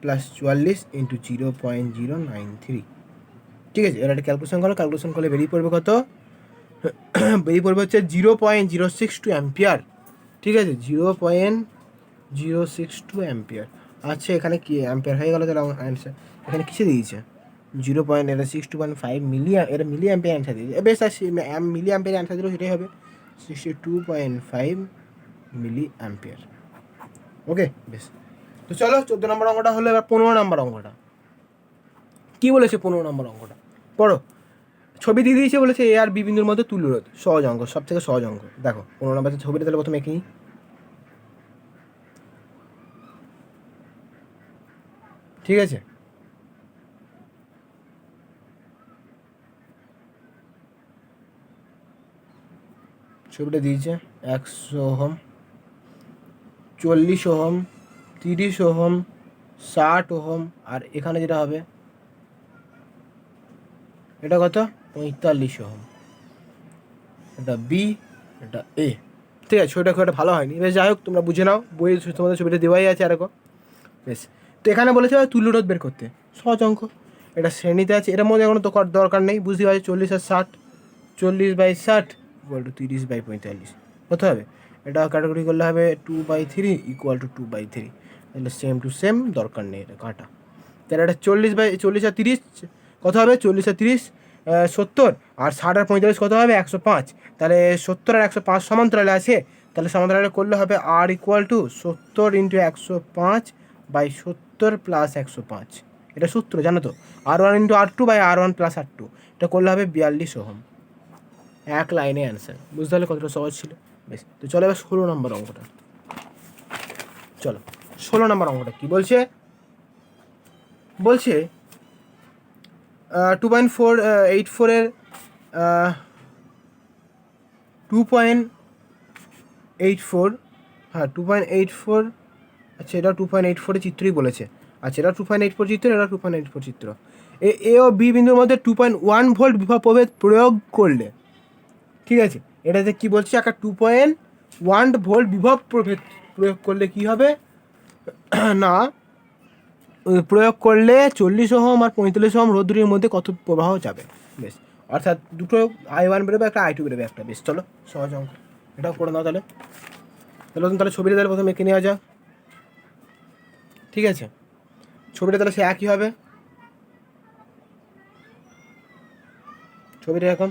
প্লাস 44 ইন্টু 0.093। ঠিক আছে, এবার একটা ক্যালকুলেশন করো, ক্যালকুলেশন করলে বেরিয়ে পড়বে কত, বেরিয়ে পড়বে হচ্ছে 0.062 অ্যাম্পিয়ার। ঠিক আছে, 0.062 অ্যাম্পিয়ার। আচ্ছা, এখানে কি অ্যাম্পিয়ার হয়ে গেল, তাহলে আমার অ্যান্সার এখানে কিসে দিয়েছে 0.62.5 এটা মিলি অ্যাম্পিয়ার অ্যান্সার দিয়েছে। বেশ, মিলি অ্যাম্পিয়ার অ্যান্সার দিলেও সেটাই হবে 62.5 মিলি অ্যাম্পিয়ার। ওকে, বেশ, তো চলো 14 নম্বর অঙ্কটা হলো। এবার 15 নম্বর অঙ্কটা কী বলেছে, 15 নম্বর অঙ্কটা পড়ো। ছবি দিয়ে দিয়েছে, বলেছে এ আর বি বিন্দুর মধ্যে তুল্যরোধ, সহজ অঙ্ক, সব থেকে সহজ অঙ্ক। দেখো 15 নম্বরের ছবিটা তাহলে প্রথমে এঁকে নিই। ঠিক আছে, ছবিটা দিয়েছে 100 ওহম, 40 ওহম, 30 ওহম, 60 ওহম, আর এখানে যেটা হবে এটা কত 45 ওহম। এটা বি, এটা এ। ঠিক আছে, ছবিটা খুব একটা ভালো হয়নি, বেশ যাই হোক, তোমরা বুঝে নাও, বইয়ে তোমাদের ছবিটা দেওয়াই আছে এরকম। বেশ, তো এখানে বলেছে তুল্যরোধ বের করতে, সহজ অঙ্ক। এটা শ্রেণীতে আছে, এটার মধ্যে কোনো তো দরকার নেই, বুঝতে পারছি 40 আর 60, 40/60 ইকুয়াল টু 30/45 কত হবে, এটা ক্যাটাগরি করলে হবে 2/3 ইকুয়াল টু 2/3, তাহলে সেম টু সেম, দরকার নেই এটা কাটা। তাহলে এটা 40 আর 30 কত হবে, 40 আর 30 70, আর 60 আর 45 কত হবে 105। তাহলে 70 আর 105 সমান্তরালে আছে, তাহলে সমান্তরালে করলে হবে আর ইকুয়াল টু 70 ইন্টু 105/70 প্লাস 105। এটা সূত্র জানো তো, R1 into R2 by R1 plus R2, এটা করলে হবে 42 ওহম। এক লাইনে অ্যান্সার, বুঝতে পারলে কতটা সহজ ছিল। বেশ, তো চলো এবার 16 নম্বর অঙ্কটা। চলো 16 নম্বর অঙ্কটা কী বলছে, বলছে 2.84 এর 2.84, হ্যাঁ 2.84, আচ্ছা এটা 2.84 চিত্রই বলেছে, আচ্ছা এটা 2.84 চিত্র, এটা 2.84 চিত্র। এ ও বি বিন্দুর মধ্যে 2.1 ভোল্ট বিভব প্রয়োগ করলে, ঠিক আছে, এটাতে কি বলছে, একটা 2.1 ভোল্ট বিভব প্রয়োগ করলে কি হবে না, প্রয়োগ করলে 40 ওহম আর 45 ওহম রোধ দুটির মধ্যে কত প্রবাহ যাবে। বেশ, অর্থাৎ দুটো I1 বেরোবে, একটা I2 বেরোবে একটা। বেশ, চলো সহজ অঙ্ক, এটাও করে নাও তাহলে। তাহলে ছবিটা তাহলে প্রথমে এঁকে নেওয়া যাক। ঠিক আছে, ছবিটা তাহলে সে একই হবে, ছবিটা এখন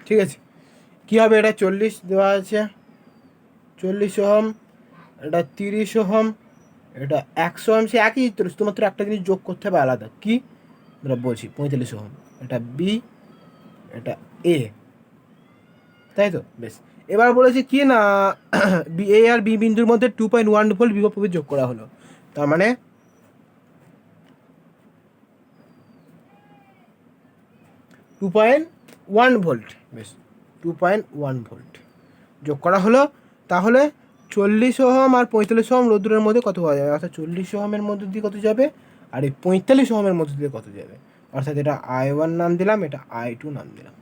ঠিক আছে, কী হবে, এটা 40 দেওয়া আছে, 40 ওহম, এটা 30 ওহম, এটা 100 ওহম, সে একই, শুধুমাত্র একটা জিনিস যোগ করতে হবে আলাদা, কি আমরা বলছি 45 ওহম, এটা বি, এটা এ, তাই তো? বেশ, এবার বলেছি কি না বি এ আর বি বিন্দুর মধ্যে 2.1 ভোল্ট বিভব প্রভেদ যোগ করা হলো, তার মানে 2.1 ভোল্ট। বেশ, 2.1 ভোল্ট যোগ করা হলো। তাহলে 40 ওহম আর 45 ওহম রোদ্দুরের মধ্যে কত পাওয়া যাবে? অর্থাৎ 40 ওহমের মধ্যে দিয়ে কত যাবে, আর এই 45 ওহমের মধ্যে দিয়ে কত যাবে। অর্থাৎ এটা I1 নাম দিলাম, এটা I2 নাম দিলাম।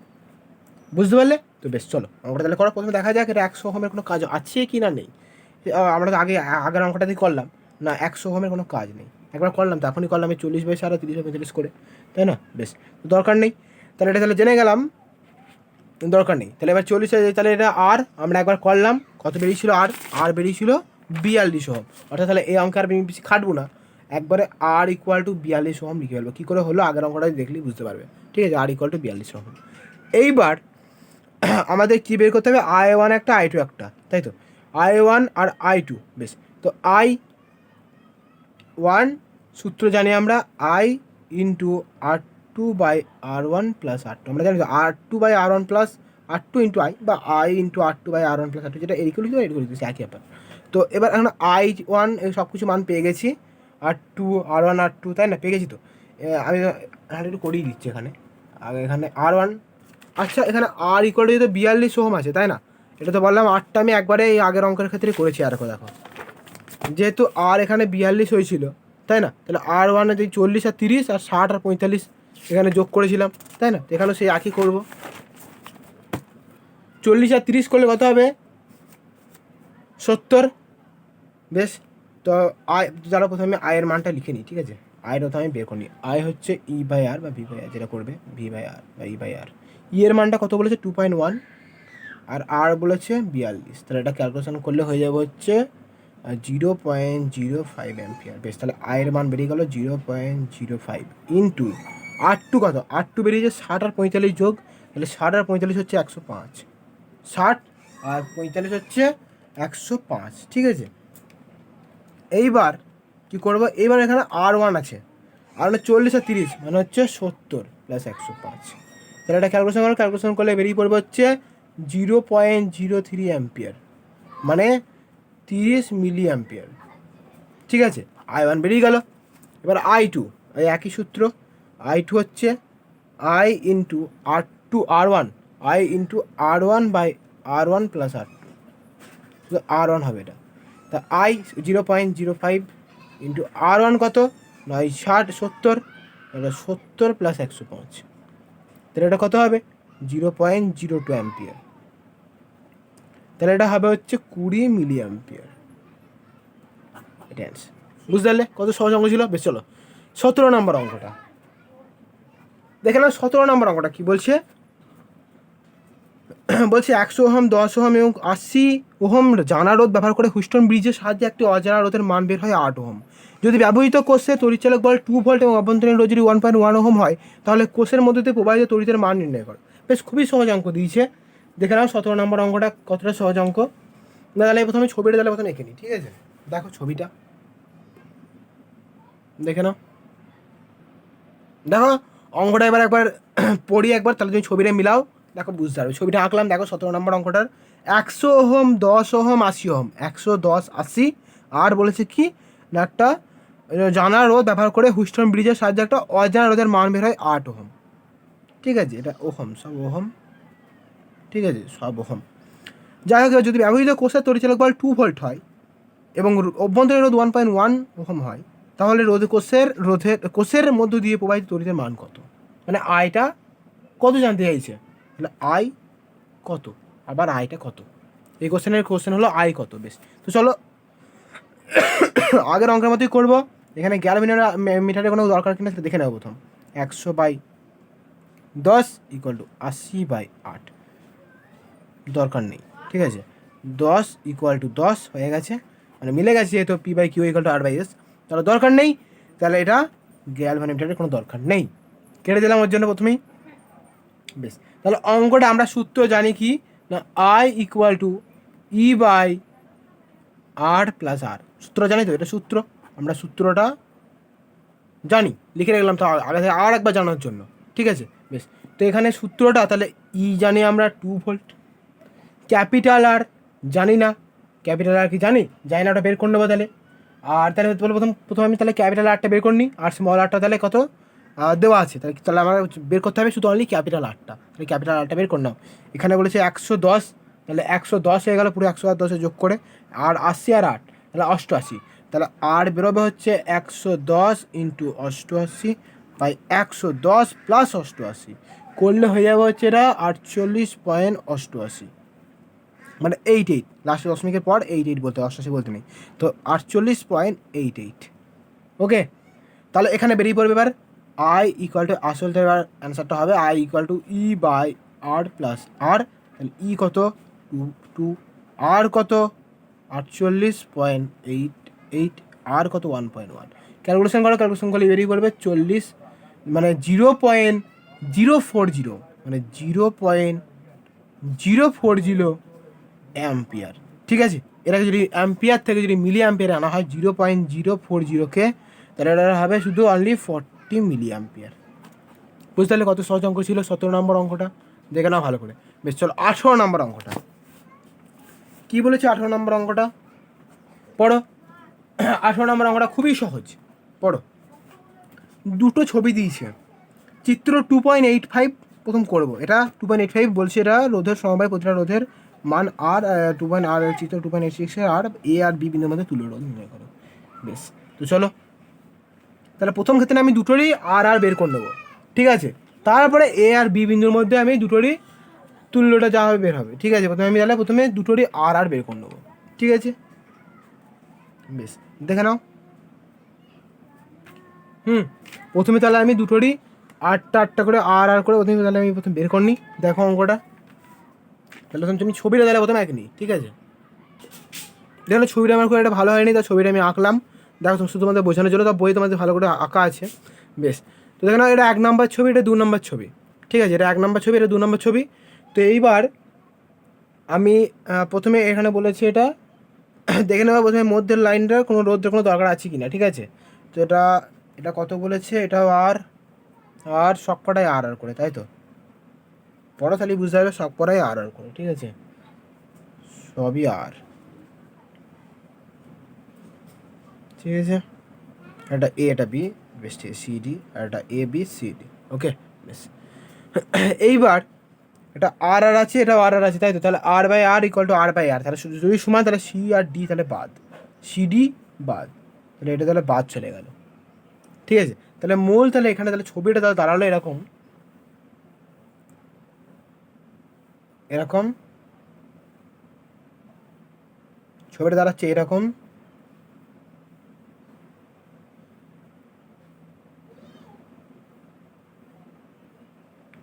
বুঝতে পারলে তো? বেশ, চলো অঙ্কটা তাহলে করো। প্রথমে দেখা যাক এটা 100 ওহমের কোনো কাজ আছে কি না নেই। আমরা তো আগের অঙ্কটা দিয়ে করলাম না, 100 ওহমের কোনো কাজ নেই। একবার করলাম, তখনই করলাম এই 40/7 30/45 করে, তাই না? বেশ, দরকার নেই। তাহলে এটা তাহলে জেনে গেলাম, দরকার নেই। তাহলে এবার 40, তাহলে এটা আর আমরা একবার করলাম, কত বেরিয়েছিল? আর বেরিয়েছিল 42 ওহম। অর্থাৎ তাহলে এই অঙ্কে আর বেশি খাটবো না, একবারে আর ইকুয়াল টু 42 ওহম লিখে ফেলবো। কী করে হলো আগের অঙ্কটা দেখলেই বুঝতে পারবে। ঠিক আছে, আর ইকুয়াল টু 42 ওহম। এইবার আমাদের কী বের করতে হবে? I1 একটা, I2 একটা, তাই তো? I1 আর I2। বেশ, তো I1 সূত্র জানি আমরা, I into R2/R1 plus R2। আমরা জানি R2/R1 plus R2 into I, বা I into R2/R1 plus R2, যেটা এদিকে লিখতে এদিকে লিখতেছি, একই ব্যাপার। তো এবার এখন I1 সব কিছু মান পেয়ে গেছি, R1 R2, তাই না? পেয়ে গেছি তো। আমি একটু করিয়ে দিচ্ছি এখানে আগে, এখানে R1। আচ্ছা, এখানে আর ইকুয়াল টু 42 ওহম আছে, তাই না? এটা তো বললাম আরটা আমি একবারে এই আগের অঙ্কের ক্ষেত্রে করেছি। আর দেখো, যেহেতু আর এখানে 42 হয়েছিল, তাই না? তাহলে R1 যদি 40 আর 30 আর 60 আর 45 এখানে যোগ করেছিলাম, তাই না? এখানেও সেই একই করব। 40 আর 30 করলে কত হবে? 70। বেশ, তো যারা প্রথমে আয়ের মানটা লিখে নিই, ঠিক আছে? আয়ের কথা আমি বের করি। আয় হচ্ছে E/R বা V/R, যেটা করবে V/R বা E/R। এর মানটা কত বলেছে? 2.1, আর আর বলেছে 42। তাহলে এটা ক্যালকুলেশন করলে হয়ে যাবে হচ্ছে 0.05 অ্যাম্পিয়ার। বেশ, তাহলে আয়ের মান বেরিয়ে গেল 0.05 ইন্টু R2 কত? R2 বেরিয়েছে 60 আর 45 যোগ, তাহলে 60 আর 45 হচ্ছে 105। 60 আর 45 হচ্ছে 105, ঠিক আছে? এইবার কি করবো? এইবার এখানে R1 আছে, আর 40 আর 30 মানে হচ্ছে 70 প্লাস 105। তাহলে এটা ক্যালকুলেশন করলে বেরিয়ে পড়বে হচ্ছে 0.03 অ্যাম্পিয়ার, মানে 30 মিলি অ্যাম্পিয়ার। ঠিক আছে, I1 বেরিয়ে গেল। এবার I2, এই একই সূত্র। I2 হচ্ছে I into R1, I into R1/R1 plus R2, R1 হবে এটা। তা I 0.05 ইন্টু R1 কত? না, 70 প্লাস 105, তাহলে এটা কত হবে? 0.02 অ্যাম্পিয়ার। তাহলে এটা হবে হচ্ছে 20 মিলি অ্যাম্পিয়ার। এটা অ্যান্সার। বুঝতে পারলে কত সহজ অঙ্ক ছিল? বেশ, চলো 17 নম্বর অঙ্কটা দেখে নাও। 17 নম্বর অঙ্কটা কী বলছে? বলছে 100 ওহম, 10 ওহম এবং 80 ওহম জানা রোধ ব্যবহার করে হুইস্টন ব্রিজের সাহায্যে একটি অজানা রোধের মান বের হয় 8 ওহম। যদি ব্যবহৃত কোষে তড়িৎচালক বল 2 ভোল্ট এবং অভ্যন্তরীণ রোধ যদি 1.1 ওহম হয়, তাহলে কোষের মধ্যে দিয়ে প্রবাহিত তড়িতের মান নির্ণয় করো। বেশ, খুবই সহজ অঙ্ক দিয়েছে। দেখে নাও 17 নম্বর অঙ্কটা কতটা সহজ অঙ্ক। না, তাহলে প্রথমে ছবিটা তাহলে প্রথমে এঁকে নিই, ঠিক আছে? দেখো ছবিটা দেখে নাও। দেখো অঙ্কটা এবার একবার পড়ি একবার, তাহলে তুমি ছবিটা মিলাও, দেখো বুঝতে পারবে। ছবিটা আঁকলাম, দেখো 17 নম্বর অঙ্কটার 100 ওহম, 10 ওহম, 80 ওহম, 100, 10, 80। আর বলেছে কি না, একটা জানা রোধ ব্যবহার করে হুইস্টন ব্রিজের সাহায্যে একটা অজানা রোধের মান বের হয় 8 ওহম। ঠিক আছে, এটা ওহম, সব ওহম, ঠিক আছে, সব ওহম। যাই হোক, যদি ব্যবহৃত কোষের তড়িৎচালক বল 2 ভোল্ট হয় এবং অভ্যন্তরীণ রোধ 1.1 ওহম হয়, তাহলে কোষের মধ্য দিয়ে প্রবাহিত তড়িতের মান কত? মানে আয়টা কত জানতে চাইছে, তাহলে আই কত, আবার আয়টা কত। এই কোশ্চেন হলো আয় কত। বেশ, তো চলো আগের অঙ্কের মতোই করবো। এখানে মিটারের কোনো দরকার কিনা সেটা দেখে নেবো। প্রথম 100/10 ইকুয়াল টু 80/8, দরকার নেই, ঠিক আছে? 10 ইকুয়াল টু 10 হয়ে গেছে, মানে মিলে গেছে, যেহেতু P/Q ইকুয়াল টু R/S, তাহলে দরকার নেই। তাহলে এটা গ্যালভানোমিটারের কোনো দরকার নেই, কেটে দিলাম ওর জন্য প্রথমেই। বেশ, তাহলে অঙ্কটা আমরা সূত্র জানি কি না, I equal to R plus R, সূত্র জানি তো, এটা সূত্র, আমরা সূত্রটা জানি, লিখে রাখলাম তো আগে আর একবার জানার জন্য, ঠিক আছে। বেশ, তো এখানে সূত্রটা তাহলে ই জানি আমরা 2 ভোল্ট, ক্যাপিটাল আর জানি না, ক্যাপিটাল আর কি জানি না, ওটা বের করে নেবো তাহলে। আর তাহলে প্রথম আমি তাহলে ক্যাপিটাল আরটা বের করে নিই, আর স্মল আরটা তাহলে কত দেওয়া আছে, তাহলে আমার বের করতে হবে শুধু অনলি ক্যাপিটাল আরটা, তাহলে ক্যাপিটাল আরটা বের করে নাও। এখানে বলেছে 110, তাহলে 110 হয়ে গেল পুরো 100 আর 10 যোগ করে, আর 80 আর 8 তাহলে 88, তাহলে আর বেরোবে হচ্ছে 110 ইন্টু 88 বাই 110 প্লাস 88, করলে হয়ে যাবে হচ্ছে এটা 48.88, মানে 88, লাস্ট দশমিকের পর 88 বলতে, 88 বলতে নেই, তো 48.88। ওকে, তাহলে এখানে বেরিয়ে পড়বে এবার আই ইকুয়াল টু, আসল এবার অ্যান্সারটা হবে I equal to E by R plus R, তাহলে ই কত 2, আর কত 48.88, আর কত 1.1, ক্যালকুলেশন করলে বেরিয়ে পড়বে 40, মানে 0.040, মানে 0.040 অ্যাম্পিয়ার, ঠিক আছে। এটাকে যদি অ্যাম্পিয়ার থেকে যদি মিলি অ্যাম্পিয়ারে আনা হয় 0.040কে, তাহলে এটা হবে শুধু অনলি 40 মিলি অ্যাম্পিয়ার। বুঝতে পারলে কত সহজ অঙ্ক ছিল 17 নম্বর অঙ্কটা, দেখে নাও ভালো করে। বেশ, চলো 18 নম্বর অঙ্কটা কী বলেছে। 18 নম্বর অঙ্কটা পড়ো। 18 নম্বর অঙ্কটা খুবই সহজ, পড়ো। দুটো ছবি দিয়েছে, চিত্র 2.85 প্রথম করবো, এটা 2.85 বলছে, এটা রোধের সমবায়, প্রতিটা রোধের মান আর 2.r এর চিত্র 2.86 আর এ আর বি বিন্দুর মধ্যে তুলে রোধ নির্ণয় করো। বেশ, তো চলো তাহলে প্রথম ক্ষেত্রে আমি দুটোরই আর আর বের করে নেবো, ঠিক আছে। তারপরে এ আর বি বিন্দুর মধ্যে আমি দুটোরই তুল্যটা যা হবে বের হবে, ঠিক আছে। প্রথমে দুটোরই আর আর বের করে নেবো, ঠিক আছে। বেশ, দেখে নাও। প্রথমে তাহলে আমি দুটোরই আটটা করে আর আর করে তাহলে আমি প্রথমে বের করে নিই। দেখো অঙ্কটা, তাহলে তুমি ছবিটা তাহলে প্রথমে আঁকি নিই, ঠিক আছে। দেখো ছবিটা আমার খুব একটা ভালো হয়নি, তো ছবিটা আমি আঁকলাম, দেখো শুধু তোমাদের বোঝানোর জন্য, তো বই তোমাদের ভালো করে আঁকা আছে। বেশ, তো দেখো না, এটা 1 নম্বর ছবি, এটা 2 নম্বর ছবি, ঠিক আছে। এটা 1 নম্বর ছবি, এটা 2 নম্বর ছবি। তো এইবার আমি প্রথমে এখানে বলেছি এটা দেখে নেওয়া, প্রথমে মধ্যের লাইনটা কোনো রোধের কোনো দরকার আছে কি না, ঠিক আছে। তো এটা কত বলেছে, এটাও আর সব কটাই আর আর করে, তাই তো। পড়ো তাহলে বুঝতে হবে, সব কটাই আর আর করে, ঠিক আছে, সবই আর, ঠিক আছে। এটা এ, এটা বি, বেশ, ঠিক আছে, সিডি, আর এটা এ বি সিডি, ওকে। বেশ, এইবার এটা আর আর আছে, এটাও আর আর আছে, তাই তো। তাহলে R by R equal to R by R, তাহলে যদি সমান, তাহলে সি আর ডি তাহলে বাদ, সিডি বাদ, তাহলে এটা তাহলে বাদ চলে গেল, ঠিক আছে। তাহলে মূল, তাহলে এখানে তাহলে ছবিটা তাহলে দাঁড়ালো এরকম, ছবিটা দাঁড়াচ্ছে এরকম,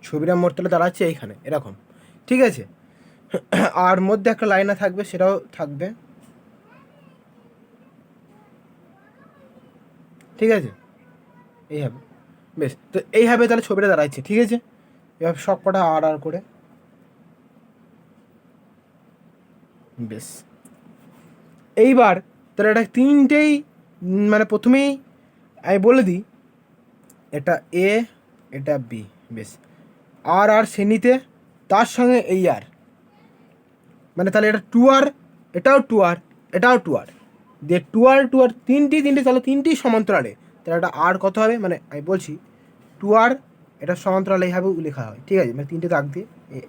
ছবিটার মোট তাহলে দাঁড়াচ্ছে এইখানে এরকম, ঠিক আছে। আর মধ্যে একটা লাইন থাকবে, সেটাও থাকবে, ঠিক আছে, এইভাবে। বেশ, তো এইভাবে তাহলে ছবিটা দাঁড়াচ্ছে, ঠিক আছে। এভাবে সব কটা আর আর করে। বেশ, এইবার তাহলে এটা তিনটেই, মানে প্রথমেই আমি বলে দিই, এটা এ, এটা বি, বেশ, আর আর শ্রেণীতে, তার সঙ্গে এই আর, মানে তাহলে এটা 2R, এটাও 2R, এটাও 2R, দিয়ে 2R তিনটি তাহলে তিনটি সমান্তরালে, তাহলে এটা আর কত হবে, মানে আমি বলছি 2R, এটা সমান্তরালে এইভাবে লেখা হয়, ঠিক আছে। মানে তিনটে দাগ দিয়ে,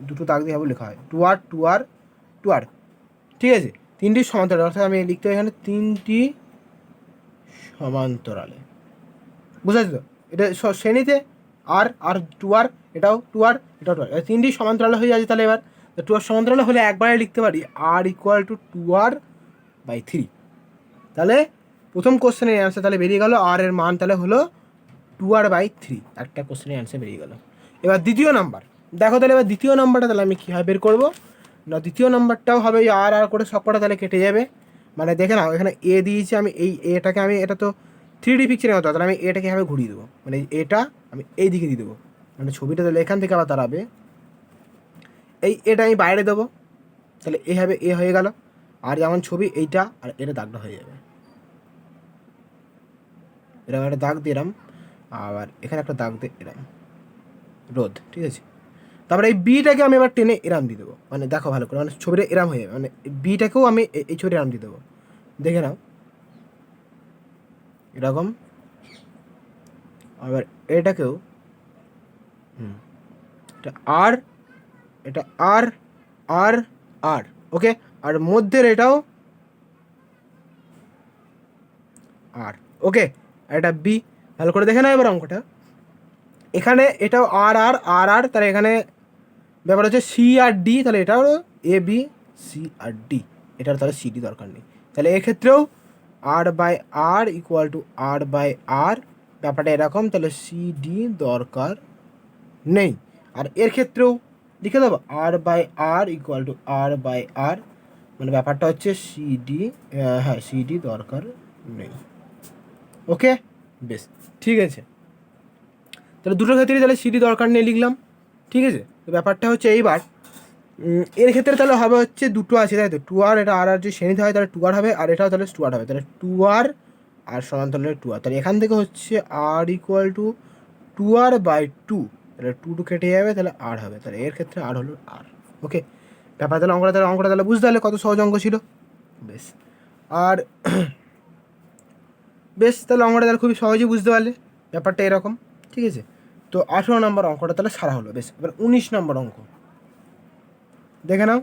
দুটো দাগ দিয়ে এইভাবে লেখা হয় 2R, ঠিক আছে। তিনটি সমান্তরালে, অর্থাৎ আমি লিখতে হবে এখানে তিনটি সমান্তরালে, বুঝতে পারছি তো। এটা শ্রেণীতে আর 2R, এটাও 2R, এটাও 2R, তিনটি সমান্তরালে হয়ে যাচ্ছে। তাহলে এবার 2R সমান্তরালে হলে একবারে লিখতে পারি আর ইকুয়াল টু 2R/3, তাহলে প্রথম কোশ্চেনের অ্যান্সার তাহলে বেরিয়ে গেল, আর এর মান তাহলে হলো 2R/3, একটা কোশ্চেনের অ্যান্সার বেরিয়ে গেল। এবার দ্বিতীয় নাম্বার দেখো, তাহলে এবার দ্বিতীয় নাম্বারটা তাহলে আমি কীভাবে বের করবো না, দ্বিতীয় নাম্বারটাও হবে আর আর করে সব কটা তাহলে কেটে যাবে। মানে দেখে নাও, এখানে এ দিয়েছি আমি, এই এটাকে আমি, এটা তো 3D পিকচারের মতো, তাহলে আমি এটাকে এভাবে ঘুরিয়ে দেবো, মানে এটা আমি এই দিকে দিয়ে দেবো, মানে ছবিটা তাহলে এখান থেকে আবার দাঁড়াবে, এটা আমি বাইরে দেবো, তাহলে এভাবে এ হয়ে গেল। আর যেমন ছবি এইটা আর এটা দাগটা হয়ে যাবে, এরকম একটা দাগ দিয়ে এরম, আবার এখানে একটা দাগ দিয়ে এরম রোদ, ঠিক আছে। তারপরে এই বিটাকে আমি এবার টেনে এরাম দিয়ে দেবো, মানে দেখো ভালো করে, মানে ছবিটা এরাম হয়ে যাবে, মানে বিটাকেও আমি এই ছবিটা এরাম দিয়ে দেবো, দেখে নাও এরকম। আবার এটাকেও এটা আর, এটা আর আর আর, ওকে। আর মধ্যের এটাও আর, ওকে। আর এটা বি, ভালো করে দেখে নাও এবার অঙ্কটা। এখানে এটাও আর আর আর আর, তাহলে এখানে ব্যাপার হচ্ছে সি আর ডি, তাহলে এটাও এ বি সি আর ডি, এটার তাহলে সি ডি দরকার নেই। তাহলে এক্ষেত্রেও R by R equal to R by R, ব্যাপারটা এরকম, তাহলে সি ডি দরকার নেই। আর এর ক্ষেত্রেও লিখে দেবো R by R equal to R by R, মানে ব্যাপারটা হচ্ছে সি ডি, হ্যাঁ সি ডি দরকার নেই, ওকে বেশ, ঠিক আছে। তাহলে দুটো ক্ষেত্রেই তাহলে সিডি দরকার নেই লিখলাম, ঠিক আছে। তো ব্যাপারটা হচ্ছে এইবার এর ক্ষেত্রে তাহলে হবে হচ্ছে দুটো আছে তাই তো, টু আর, এটা আর আর যদি শ্রেণীতে হয় তাহলে টু আর হবে, আর এটাও তাহলে টু আর হবে, তাহলে টু আর সমান তাহলে টু আর, তাহলে এখান থেকে হচ্ছে R equal to two R by two, তাহলে টু টু কেটে যাবে, তাহলে আর হবে, তাহলে এর ক্ষেত্রে আর হলো আর, ওকে। ব্যাপার তাহলে অঙ্কটা তাহলে বুঝতে পারলে কত সহজ অঙ্ক ছিল, বেশ। আর বেশ, তাহলে অঙ্কটা তাহলে খুবই সহজেই বুঝতে পারলে, ব্যাপারটা এরকম, ঠিক আছে। তো 18 নম্বর অঙ্কটা তাহলে সারা হলো, বেশ। এবার 19 নম্বর অঙ্ক দেখে নাও।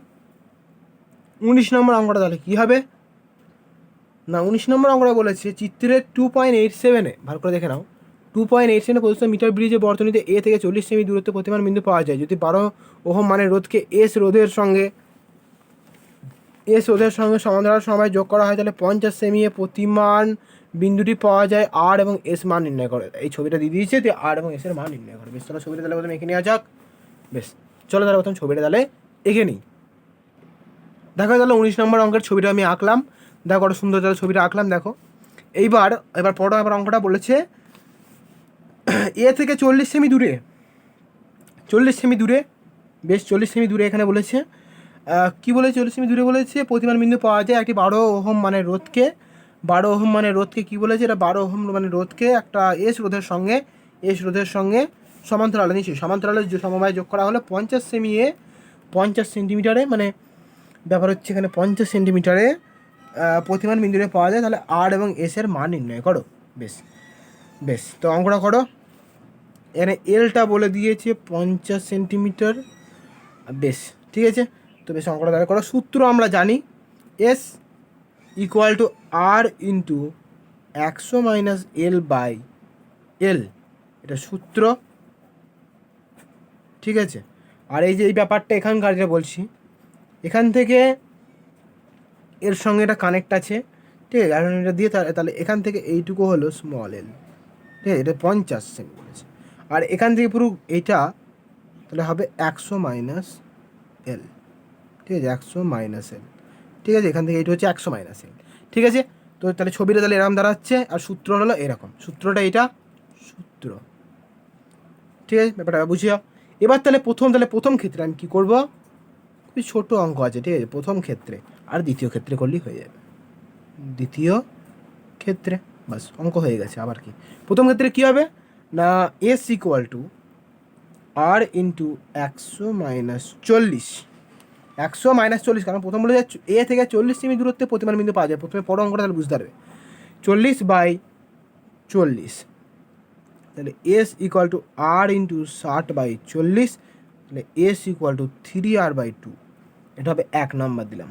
19 নম্বর অঙ্কটা তাহলে কী হবে না, 19 নম্বর অঙ্কটা বলেছে চিত্রের 2.87-এ, ভালো করে দেখে নাও, 2.87-এ প্রদত্ত মিটার ব্রিজে বর্তনীতে এ থেকে 40 সেমি দূরত্বে প্রতিমান বিন্দু পাওয়া যায়। যদি 12 ওহম মানের রোধকে এস রোধের সঙ্গে সমান্তরাল সময় যোগ করা হয়, তাহলে 50 সেমি এ প্রতিমান বিন্দুটি পাওয়া যায়, আর এবং এস মান নির্ণয় করে। এই ছবিটা দিয়ে দিয়েছে, দিয়ে আর এবং এসের মান নির্ণয় করে। বেশ, তাহলে ছবিটা তাহলে প্রথমে এঁকে নেওয়া যাক। বেশ, চলো তাহলে প্রথম ছবিটা তাহলে এঁকে নিই। দেখো তাহলে 19 নম্বর অঙ্কের ছবিটা আমি আঁকলাম, দেখো কত সুন্দর তাহলে ছবিটা আঁকলাম, দেখো। এবার পড়ো, এবার অঙ্কটা বলেছে এ থেকে 40 সেমি দূরে, 40 সেমি দূরে, বেশ 40 সেমি দূরে এখানে বলেছে, কী বলেছে 40 সেমি দূরে বলেছে প্রতিমান বিন্দু পাওয়া যায় একটি 12 ওহম মানের রোধকে, 12 ওহম মানের রোধকে কী বলেছে, এটা 12 ওহম মানের রোধকে একটা এস রোধের সঙ্গে সমান্তরালে নিশ্চয়ই সমান্তরালে সমবায় যোগ করা হলে 50 সেমি এ 50 সেন্টিমিটারে, মানে ব্যাপার হচ্ছে এখানে 50 সেন্টিমিটারে প্রতিমান বিন্দুতে পাওয়া যায়, তাহলে আর এবং এসের মান নির্ণয় করো। বেশ বেশ, তো অঙ্কটা করো। এখানে এলটা বলে দিয়েছে 50 সেন্টিমিটার, বেশ, ঠিক আছে। তো বেশ, অঙ্কটা তাহলে করো। সূত্র আমরা জানি S equal to R into 100 minus L by L, এটা সূত্র, ঠিক আছে। আর এই যে এই ব্যাপারটা এখানকার যেটা বলছি, এখান থেকে এর সঙ্গে এটা কানেক্ট আছে, ঠিক আছে। আর এটা দিয়ে তাহলে এখান থেকে এইটুকু হলো স্মল এল, ঠিক আছে, এটা 50 সেমি বলেছে। আর এখান থেকে পুরো এইটা তাহলে হবে 100 মাইনাস এল, ঠিক আছে, 100 মাইনাস এল, ঠিক আছে। এখান থেকে এইটা হচ্ছে 100 মাইনাস এল, ঠিক আছে। তো তাহলে ছবিটা তাহলে এরকম দাঁড়াচ্ছে, আর সূত্র হলো এরকম, সূত্রটা এটা সূত্র, ঠিক আছে, ব্যাপারটা বুঝিও। এবার তাহলে প্রথম ক্ষেত্রে আমি কী করবো, খুবই ছোটো অঙ্ক আছে, ঠিক আছে, প্রথম ক্ষেত্রে আর দ্বিতীয় ক্ষেত্রে করলেই হয়ে যাবে, দ্বিতীয় ক্ষেত্রে বাস অঙ্ক হয়ে গেছে। আবার কি প্রথম ক্ষেত্রে কী হবে না, S equal to R into 100 minus 40, 100 minus 40, কারণ প্রথম বলে যায় এ থেকে 40 সেমি দূরত্বে প্রতিমান বিন্দু পাওয়া যায়। প্রথমে পড়ো অঙ্কটা তাহলে বুঝতে পারবে, 40 বাই 40, তাহলে S equal to R into 60 by 40, তাহলে S equal two 3r by 2, এটা হবে 1 নাম্বার দিলাম,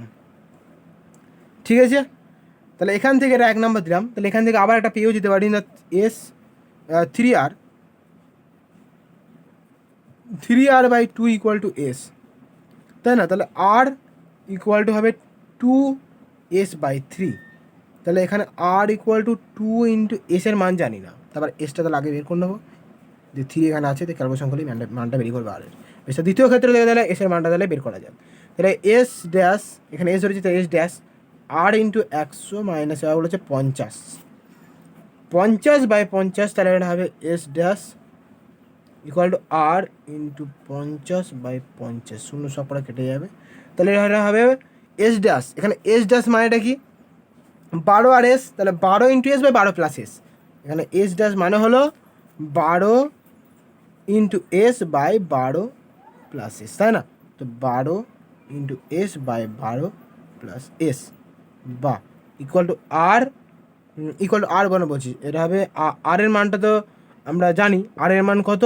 ঠিক আছে। তাহলে এখান থেকে এটা 1 নাম্বার দিলাম, তাহলে এখান থেকে আবার একটা পেয়েও যেতে পারি না, S 3r by 2 equal to S, তাই না। তাহলে আর ইকুয়াল টু হবে 2s বাই 3, তাহলে এখানে আর ইকুয়াল টু 2 ইন্টু এসের মান জানি না, তারপর এসটা তাহলে আগে বের করে নেবো, যে 3 এখানে আছে, তো ক্যালকুলেশন করলে মানটা বের করবে আর বেশ। দ্বিতীয় ক্ষেত্রে দেখে তাহলে এসের মানটা তাহলে বের করা যায়, তাহলে এস ড্যাশ, এখানে এস ধরেছে, তাহলে S dash R into 100 minus এবার বলেছে 50, 50 বাই 50, তাহলে এটা হবে S dash equal to R into 50 by 50, শূন্য সব পরে কেটে যাবে, তাহলে এটা হবে এস ড্যাশ, এখানে এস ড্যাশ মানেটা কি 12 আর এস, তাহলে 12 into S by 12 plus S. এখানে এস ড্যাশ মানে হলো 12 into S by 12 plus S, তাই না? তো 12 into S by 12 plus S বা ইকুয়াল টু আর, মানে বলছি এটা হবে আর এর মানটা তো আমরা জানি, আর এর মান কত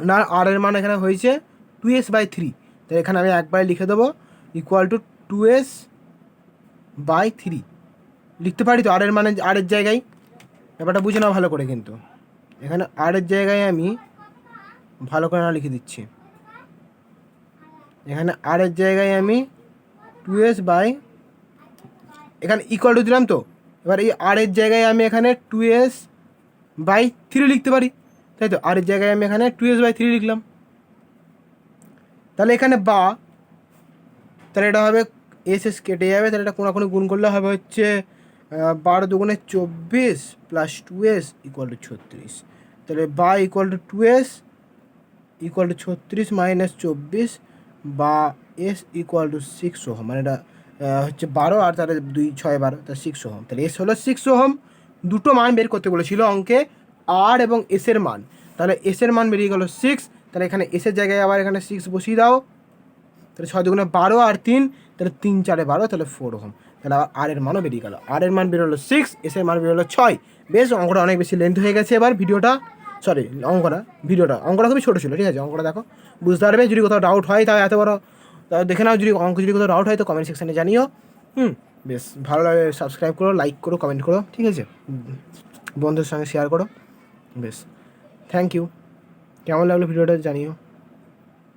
না, আর এর মান এখানে হয়েছে 2s বাই 3, তো এখানে আমি একবারে লিখে দেবো ইকুয়াল টু 2s বাই 3 লিখতে পারি তো আর এর মানে, আর এর জায়গায় ব্যাপারটা বুঝে নাও ভালো করে, কিন্তু এখানে আর এর জায়গায় আমি ভালো করে না লিখে দিচ্ছি, এখানে আর এর জায়গায় আমি 2s বাই, এখানে ইকুয়াল টু দিলাম, তো এবার এই আর এর জায়গায় আমি এখানে 2s বাই 3 লিখতে পারি, তাই তো? আর এর জায়গায় আমি এখানে 2s বাই 3 লিখলাম, তাহলে এখানে বা, তাহলে এটা হবে এস এস কেটে যাবে, তাহলে এটা কোনাকুনি গুণ করলে হবে হচ্ছে 12 দুগুণে 24 প্লাস 2s ইকুয়াল টু 36, তাহলে বা equal two 2s equal to 36 minus 24 বা এস ইকুয়াল টু 6 ওহম, মানে এটা হচ্ছে 12 আর তাহলে 2 6 12, তাহলে 6 ওহম, তাহলে এস হলো 6 ওহম। দুটো মান বের করতে বলেছিল অঙ্কে, আর এবং এসের মান, তাহলে এসের মান বেরিয়ে গেল 6, তাহলে এখানে এসের জায়গায় আবার এখানে 6 বসিয়ে দাও, তাহলে 6 দুগুণে 12 আর 3, তাহলে 3 4 12, তাহলে 4 ওহম, তাহলে আবার আর এর মানও বেরিয়ে গেল, আর এর মান বেরোলো 6, এসের মান বেরোলো 6। বেশ, অঙ্কটা অনেক বেশি লেন্থ হয়ে গেছে, এবার ভিডিওটা অঙ্কটা খুবই ছোটো ছিল, ঠিক আছে? অঙ্কটা দেখো, বুঝতে পারবে। যদি কোথাও ডাউট হয় তাহলে এত বড় তাও দেখে নাও, যদি অঙ্ক যদি কোথাও ডাউট হয় তো কমেন্ট সেকশানে জানিও। বেশ, ভালো লাগে সাবস্ক্রাইব করো, লাইক করো, কমেন্ট করো, ঠিক আছে? বন্ধুদের সঙ্গে শেয়ার করো। বেশ, থ্যাংক ইউ। কেমন লাগলো ভিডিওটা জানিও।